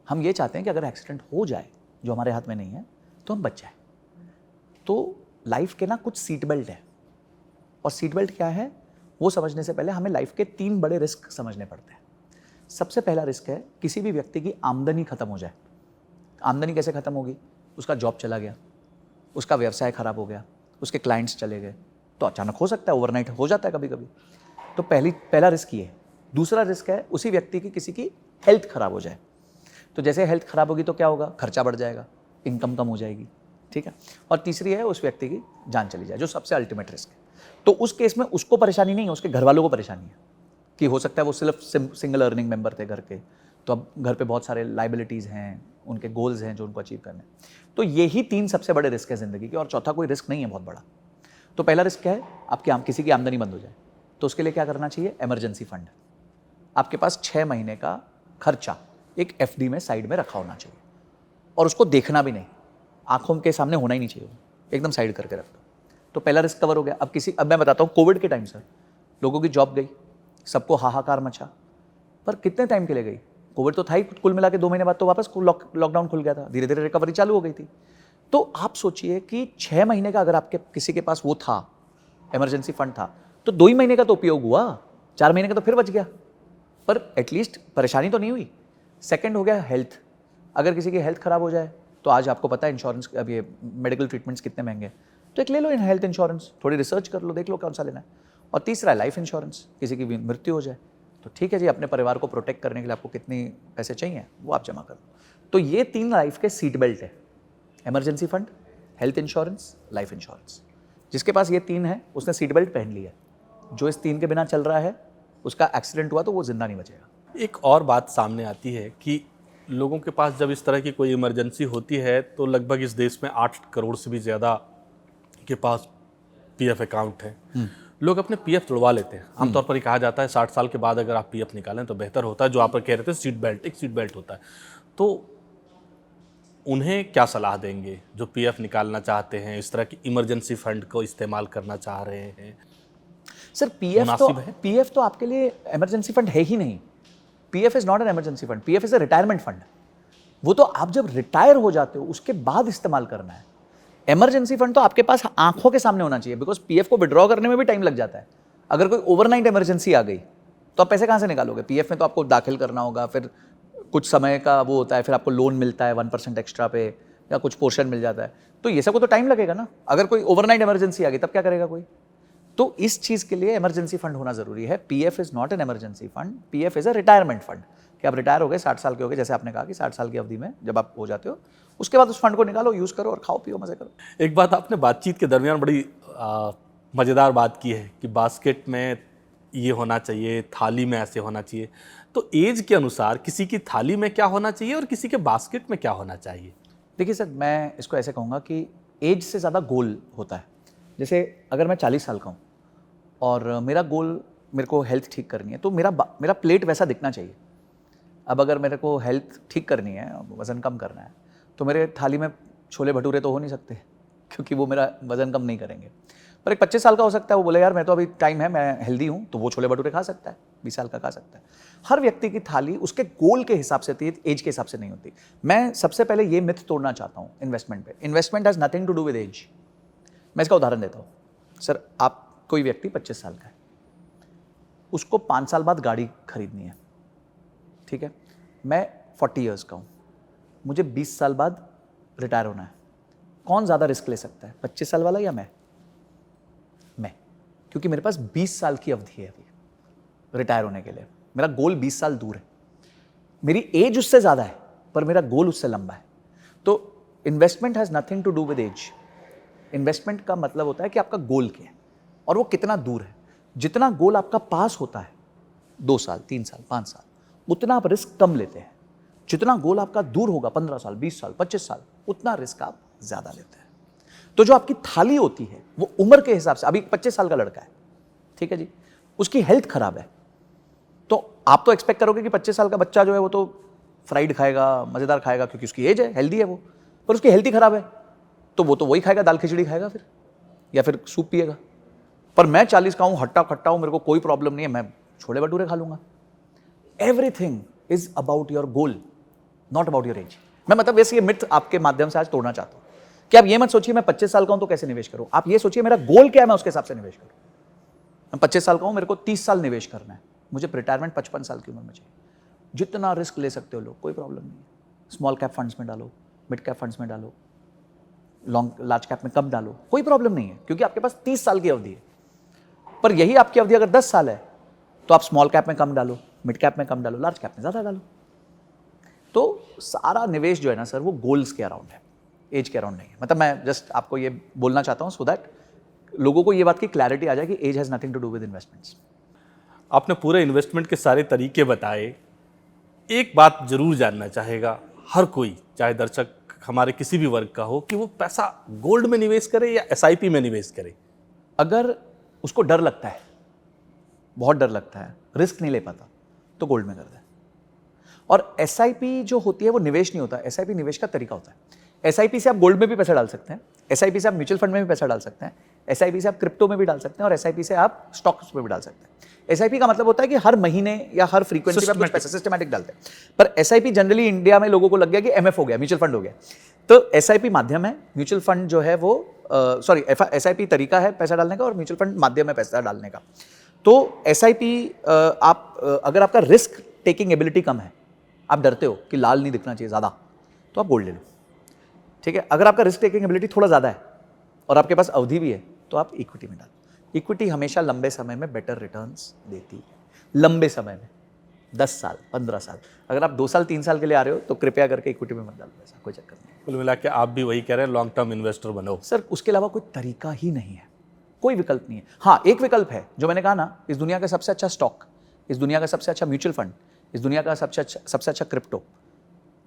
हम ये चाहते हैं कि अगर एक्सीडेंट हो जाए, जो हमारे हाथ में नहीं है, तो हम बच जाए। तो लाइफ के ना कुछ सीट बेल्ट है, और सीट बेल्ट क्या है? वो समझने से पहले हमें लाइफ के 3 बड़े रिस्क समझने पड़ते हैं। सबसे पहला रिस्क है किसी भी व्यक्ति की आमदनी खत्म हो जाए। आमदनी कैसे खत्म होगी? उसका जॉब चला गया, उसका व्यवसाय खराब हो गया, उसके क्लाइंट्स चले गए, तो अचानक हो सकता है, ओवरनाइट हो जाता है कभी कभी। तो पहला रिस्क ये है। दूसरा रिस्क है उसी व्यक्ति की किसी की हेल्थ खराब हो जाए। तो जैसे हेल्थ खराब होगी तो क्या होगा? खर्चा बढ़ जाएगा, इनकम कम हो जाएगी, ठीक है। और तीसरी है उस व्यक्ति की जान चली जाए, जो सबसे अल्टीमेट रिस्क है। तो उस केस में उसको परेशानी नहीं है, उसके घर वालों को परेशानी है कि हो सकता है वो सिर्फ सिंगल अर्निंग मेंबर थे घर के, तो अब घर पे बहुत सारे लाइबिलिटीज़ हैं, उनके गोल्स हैं जो उनको अचीव करने। तो यही 3 सबसे बड़े रिस्क है ज़िंदगी के, और चौथा कोई रिस्क नहीं है बहुत बड़ा। तो पहला रिस्क क्या है? आपकी किसी की आमदनी बंद हो जाए, तो उसके लिए क्या करना चाहिए? Emergency fund. आपके पास 6 महीने का खर्चा एक एफडी में साइड में रखा होना चाहिए, और उसको देखना भी नहीं, आंखों के सामने होना ही नहीं चाहिए, एकदम साइड करके रख दो। तो पहला रिस्क कवर हो गया। अब मैं बताता हूँ, कोविड के टाइम सर लोगों की जॉब गई, सबको हाहाकार मचा, पर कितने टाइम के लिए गई? कोविड तो था ही, कुल मिला के 2 महीने बाद तो वापस लॉकडाउन खुल गया था, धीरे धीरे रिकवरी चालू हो गई थी। तो आप सोचिए कि 6 महीने का अगर आपके किसी के पास वो था, इमरजेंसी फंड था, तो 2 ही महीने का तो उपयोग हुआ, 4 महीने का तो फिर बच गया, पर एटलीस्ट परेशानी तो नहीं हुई। सेकंड हो गया हेल्थ। अगर किसी की हेल्थ खराब हो जाए, तो आज आपको पता है इंश्योरेंस, अब ये मेडिकल ट्रीटमेंट्स कितने महंगे हैं, तो एक ले लो इन हेल्थ इंश्योरेंस, थोड़ी रिसर्च कर लो, देख लो कौन सा लेना है। और तीसरा है लाइफ इंश्योरेंस। किसी की मृत्यु हो जाए तो ठीक है जी, अपने परिवार को प्रोटेक्ट करने के लिए आपको कितनी पैसे चाहिए वो आप जमा कर लो। तो ये 3 लाइफ के सीट बेल्ट है, emergency fund, health insurance, life insurance. जिसके पास ये 3 है उसने सीट बेल्ट पहन लिया। जो इस 3 के बिना चल रहा है, उसका एक्सीडेंट हुआ तो वो जिंदा नहीं बचेगा। एक और बात सामने आती है कि लोगों के पास जब इस तरह की कोई इमरजेंसी होती है तो लगभग इस देश में 8 करोड़ से भी ज़्यादा के पास पीएफ अकाउंट है। लोग अपने पीएफ तुड़वा लेते हैं। आमतौर पर ये कहा जाता है 60 साल के बाद अगर आप पीएफ निकालें तो बेहतर होता है। जो आप कह रहे थे सीट बेल्ट, एक सीट बेल्ट होता है। तो उन्हें क्या सलाह देंगे जो पीएफ निकालना चाहते हैं, इस तरह की इमरजेंसी फंड को इस्तेमाल करना चाह रहे हैं? सर पीएफ तो आपके लिए इमरजेंसी फंड है ही नहीं। PF is not an emergency fund, PF is a retirement fund. वो तो आप जब रिटायर हो जाते हो उसके बाद इस्तेमाल करना है। इमरजेंसी फंड तो आपके पास आंखों के सामने होना चाहिए, बिकॉज पीएफ को विड्रॉ करने में भी टाइम लग जाता है। अगर कोई ओवरनाइट इमरजेंसी आ गई तो आप पैसे कहाँ से निकालोगे? पीएफ में तो आपको दाखिल करना होगा, फिर कुछ समय का वो होता है, फिर आपको लोन मिलता है 1% एक्स्ट्रा पे, या कुछ पोर्शन मिल जाता है, तो ये सब को तो टाइम लगेगा ना। अगर कोई ओवरनाइट इमरजेंसी आ गई तब क्या करेगा कोई? तो इस चीज के लिए इमरजेंसी फंड होना जरूरी है। PF is not an emergency fund, PF is a retirement fund. कि आप रिटायर हो गए, 60 साल के हो गए, जैसे आपने कहा कि 60 साल की अवधि में जब आप हो जाते हो, उसके बाद उस फंड को निकालो, यूज करो और खाओ पियो मजे करो। एक बात आपने बातचीत के दरमियान बड़ी मज़ेदार बात की है कि बास्केट में ये होना चाहिए, थाली में ऐसे होना चाहिए। तो एज के अनुसार किसी की थाली में क्या होना चाहिए और किसी के बास्केट में क्या होना चाहिए? देखिए सर, मैं इसको ऐसे कहूँगा कि एज से ज़्यादा गोल होता है। जैसे अगर मैं 40 साल का हूँ और मेरा गोल, मेरे को हेल्थ ठीक करनी है, तो मेरा प्लेट वैसा दिखना चाहिए। अब अगर मेरे को हेल्थ ठीक करनी है, वज़न कम करना है, तो मेरे थाली में छोले भटूरे तो हो नहीं सकते, क्योंकि वो मेरा वज़न कम नहीं करेंगे। पर एक 25 साल का हो सकता है, वो बोले यार मैं तो अभी टाइम है, मैं हेल्दी हूँ, तो वो छोले भटूरे खा सकता है। 20 साल का खा सकता है। हर व्यक्ति की थाली उसके गोल के हिसाब से होती है, एज के हिसाब से नहीं होती। मैं सबसे पहले ये मिथ तोड़ना चाहता हूँ इन्वेस्टमेंट पे। Investment has nothing to do with age. मैं इसका उदाहरण देता हूँ। सर, आप कोई व्यक्ति 25 साल का है, उसको 5 साल बाद गाड़ी खरीदनी है, ठीक है। मैं 40 ईयर्स का हूँ, मुझे 20 साल बाद रिटायर होना है। कौन ज़्यादा रिस्क ले सकता है, 25 साल वाला या मैं? क्योंकि मेरे पास 20 साल की अवधि है अभी रिटायर होने के लिए। मेरा गोल 20 साल दूर है, मेरी एज उससे ज़्यादा है, पर मेरा गोल उससे लंबा है। तो investment has nothing to do with age. Investment का मतलब होता है कि आपका गोल क्या है और वो कितना दूर है। जितना गोल आपका पास होता है, 2 साल, 3 साल, 5 साल, उतना आप रिस्क कम लेते हैं। जितना गोल आपका दूर होगा, 15 साल, 20 साल, 25 साल, उतना रिस्क आप ज़्यादा लेते हैं। तो जो आपकी थाली होती है वो उम्र के हिसाब से, अभी 25 साल का लड़का है, ठीक है जी, उसकी हेल्थ खराब है, तो आप तो एक्सपेक्ट करोगे कि 25 साल का बच्चा जो है वो तो फ्राइड खाएगा, मज़ेदार खाएगा, क्योंकि उसकी एज है, हेल्दी है वो। पर उसकी हेल्थ ही खराब है, तो वो तो वही खाएगा, दाल खिचड़ी खाएगा फिर, या फिर सूप पिएगा। पर मैं 40 का हूँ, हट्टा खट्टा हूँ, मेरे को कोई प्रॉब्लम नहीं है, मैं छोले भटूरे खा लूंगा। Everything is about your goal, not about your age. मैं मतलब वैसे ये मिथ आपके माध्यम से आज तोड़ना चाहता हूँ कि आप ये मत सोचिए मैं 25 साल का हूं तो कैसे निवेश करूं। आप ये सोचिए मेरा गोल क्या है, मैं उसके हिसाब से निवेश करूं। मैं 25 साल का हूँ, मेरे को 30 साल निवेश करना है, मुझे रिटायरमेंट 55 साल की उम्र में चाहिए। जितना रिस्क ले सकते हो लो, कोई प्रॉब्लम नहीं है। स्मॉल कैप फंड्स में डालो, मिड कैप फंड्स में डालो, लार्ज कैप में कब डालो, कोई प्रॉब्लम नहीं है, क्योंकि आपके पास 30 साल की अवधि है। पर यही आपकी अवधि अगर 10 साल है तो आप स्मॉल कैप में कम डालो, मिड कैप में कम डालो, लार्ज कैप में ज़्यादा डालो। तो सारा निवेश जो है ना सर, वो गोल्स के अराउंड है, एज के अराउंड नहीं है। मतलब मैं जस्ट आपको ये बोलना चाहता हूँ सो दैट लोगों को ये बात की क्लैरिटी आ जाए कि age has nothing to do with investments. आपने पूरे इन्वेस्टमेंट के सारे तरीके बताए। एक बात जरूर जानना चाहेगा हर कोई, चाहे दर्शक हमारे किसी भी वर्ग का हो, कि वो पैसा गोल्ड में निवेश करे या एसआईपी में निवेश करे। अगर उसको डर लगता है, बहुत डर लगता है, रिस्क नहीं ले पाता, तो गोल्ड में कर दे। और एसआईपी जो होती है वो निवेश नहीं होता, एसआईपी निवेश का तरीका होता है। एसआईपी से आप गोल्ड में भी पैसा डाल सकते हैं, एसआईपी से आप म्यूचुअल फंड में भी पैसा डाल सकते हैं, एसआईपी से आप क्रिप्टो में भी डाल सकते हैं, और एसआईपी से आप स्टॉक्स में भी डाल सकते हैं। एसआईपी का मतलब होता है कि हर महीने या हर फ्रीक्वेंसी में कुछ पैसा सिस्टमैटिक डालते हैं। पर एसआईपी जनरली इंडिया में लोगों को लग गया कि एमएफ हो गया, म्यूचुअल फंड हो गया। तो एसआईपी माध्यम है, म्यूचुअल फंड जो है वो एसआईपी तरीका है पैसा डालने का, और म्यूचुअल फंड माध्यम है पैसा डालने का। तो एसआईपी आप अगर आपका रिस्क टेकिंग एबिलिटी कम है, आप डरते हो कि लाल नहीं दिखना चाहिए ज़्यादा, तो आप गोल्ड ले लो, ठीक है। अगर आपका रिस्क टेकिंग एबिलिटी थोड़ा ज़्यादा है और आपके पास अवधि भी है, तो आप इक्विटी में डालो। इक्विटी हमेशा लंबे समय में बेटर रिटर्न्स देती है, लंबे समय में 10 साल 15 साल। अगर आप 2 साल 3 साल के लिए आ रहे हो तो कृपया करके इक्विटी में मत डालो पैसा, कोई चक्कर नहीं। कुल मिला के आप भी वही कह रहे हैं, लॉन्ग टर्म इन्वेस्टर बनो। सर उसके अलावा कोई तरीका ही नहीं है, कोई विकल्प नहीं है। हाँ, एक विकल्प है जो मैंने कहा ना, इस दुनिया का सबसे अच्छा स्टॉक, इस दुनिया का सबसे अच्छा म्यूचुअल फंड, इस दुनिया का सबसे अच्छा क्रिप्टो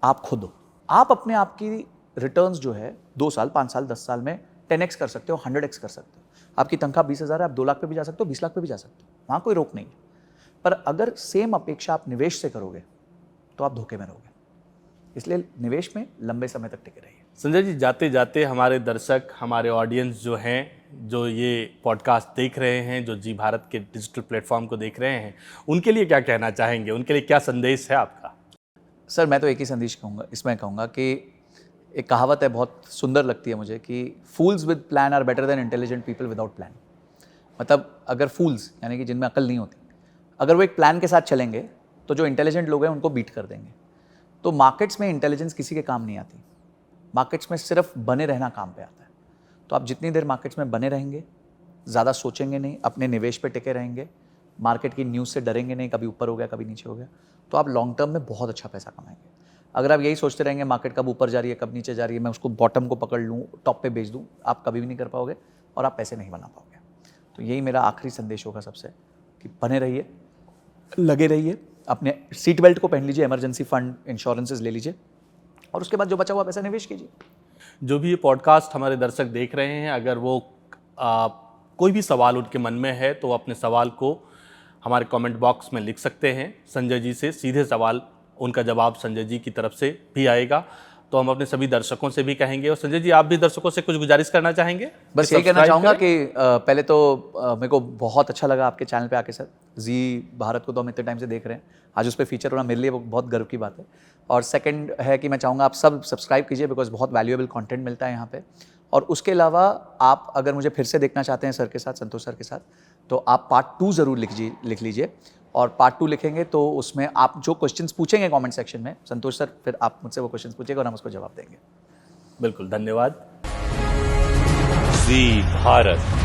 आप खुद हो। आप अपने आप की रिटर्न्स जो है 2 साल 5 साल 10 साल में 10x कर सकते हो, 100x कर सकते हो। आपकी तनख्वाह 20,000 है, आप 2 लाख पे भी जा सकते हो, 20 लाख पे भी जा सकते हो, वहाँ कोई रोक नहीं है। पर अगर सेम अपेक्षा आप निवेश से करोगे तो आप धोखे में रहोगे। इसलिए निवेश में लंबे समय तक टिके रहिए। संजय जी, जाते जाते हमारे दर्शक, हमारे ऑडियंस जो हैं, जो ये पॉडकास्ट देख रहे हैं, जो जी भारत के डिजिटल प्लेटफॉर्म को देख रहे हैं, उनके लिए क्या कहना चाहेंगे? उनके लिए क्या संदेश है आपका? सर मैं तो एक ही संदेश कहूँगा, इसमें कहूँगा कि एक कहावत है, बहुत सुंदर लगती है मुझे, कि fools with plan are better than intelligent people without plan. मतलब अगर फूल्स यानी कि जिनमें अकल नहीं होती, अगर वो एक प्लान के साथ चलेंगे तो जो इंटेलिजेंट लोग हैं उनको बीट कर देंगे। तो मार्केट्स में इंटेलिजेंस किसी के काम नहीं आती, मार्केट्स में सिर्फ बने रहना काम पे आता है। तो आप जितनी देर मार्केट्स में बने रहेंगे, ज़्यादा सोचेंगे नहीं, अपने निवेश पे टिके रहेंगे, मार्केट की न्यूज़ से डरेंगे नहीं, कभी ऊपर हो गया कभी नीचे हो गया, तो आप लॉन्ग टर्म में बहुत अच्छा पैसा कमाएंगे। अगर आप यही सोचते रहेंगे मार्केट कब ऊपर जा रही है कब नीचे जा रही है, मैं उसको बॉटम को पकड़ लूँ, टॉप पे बेच दूँ, आप कभी भी नहीं कर पाओगे और आप पैसे नहीं बना पाओगे। तो यही मेरा आखिरी संदेश होगा सबसे, कि बने रहिए, लगे रहिए, अपने सीट बेल्ट को पहन लीजिए, इमरजेंसी फंड इंश्योरेंसेज ले लीजिए, और उसके बाद जो बचा हुआ पैसा निवेश कीजिए। जो भी ये पॉडकास्ट हमारे दर्शक देख रहे हैं, अगर वो कोई भी सवाल उनके मन में है तो वो अपने सवाल को हमारे कमेंट बॉक्स में लिख सकते हैं। संजय जी से सीधे सवाल, उनका जवाब संजय जी की तरफ से भी आएगा। तो हम अपने सभी दर्शकों से भी कहेंगे, और संजय जी आप भी दर्शकों से कुछ गुजारिश करना चाहेंगे? बस यही कहना चाहूँगा कि पहले तो मेरे को बहुत अच्छा लगा आपके चैनल पे आके सर। जी भारत को तो हम इतने टाइम से देख रहे हैं, आज उस पर फीचर होना मेरे लिए वो बहुत गर्व की बात है। और सेकंड है कि मैं चाहूँगा आप सब सब्सक्राइब कीजिए, बिकॉज बहुत वैल्यूएबल कंटेंट मिलता है यहाँ पे। और उसके अलावा आप अगर मुझे फिर से देखना चाहते हैं सर के साथ, संतोष सर के साथ, तो आप पार्ट 2 ज़रूर लिख लीजिए। और पार्ट 2 लिखेंगे तो उसमें आप जो क्वेश्चंस पूछेंगे कमेंट सेक्शन में, संतोष सर फिर आप मुझसे वो क्वेश्चंस पूछेंगे और हम उसको जवाब देंगे। बिल्कुल, धन्यवाद। जी भारत।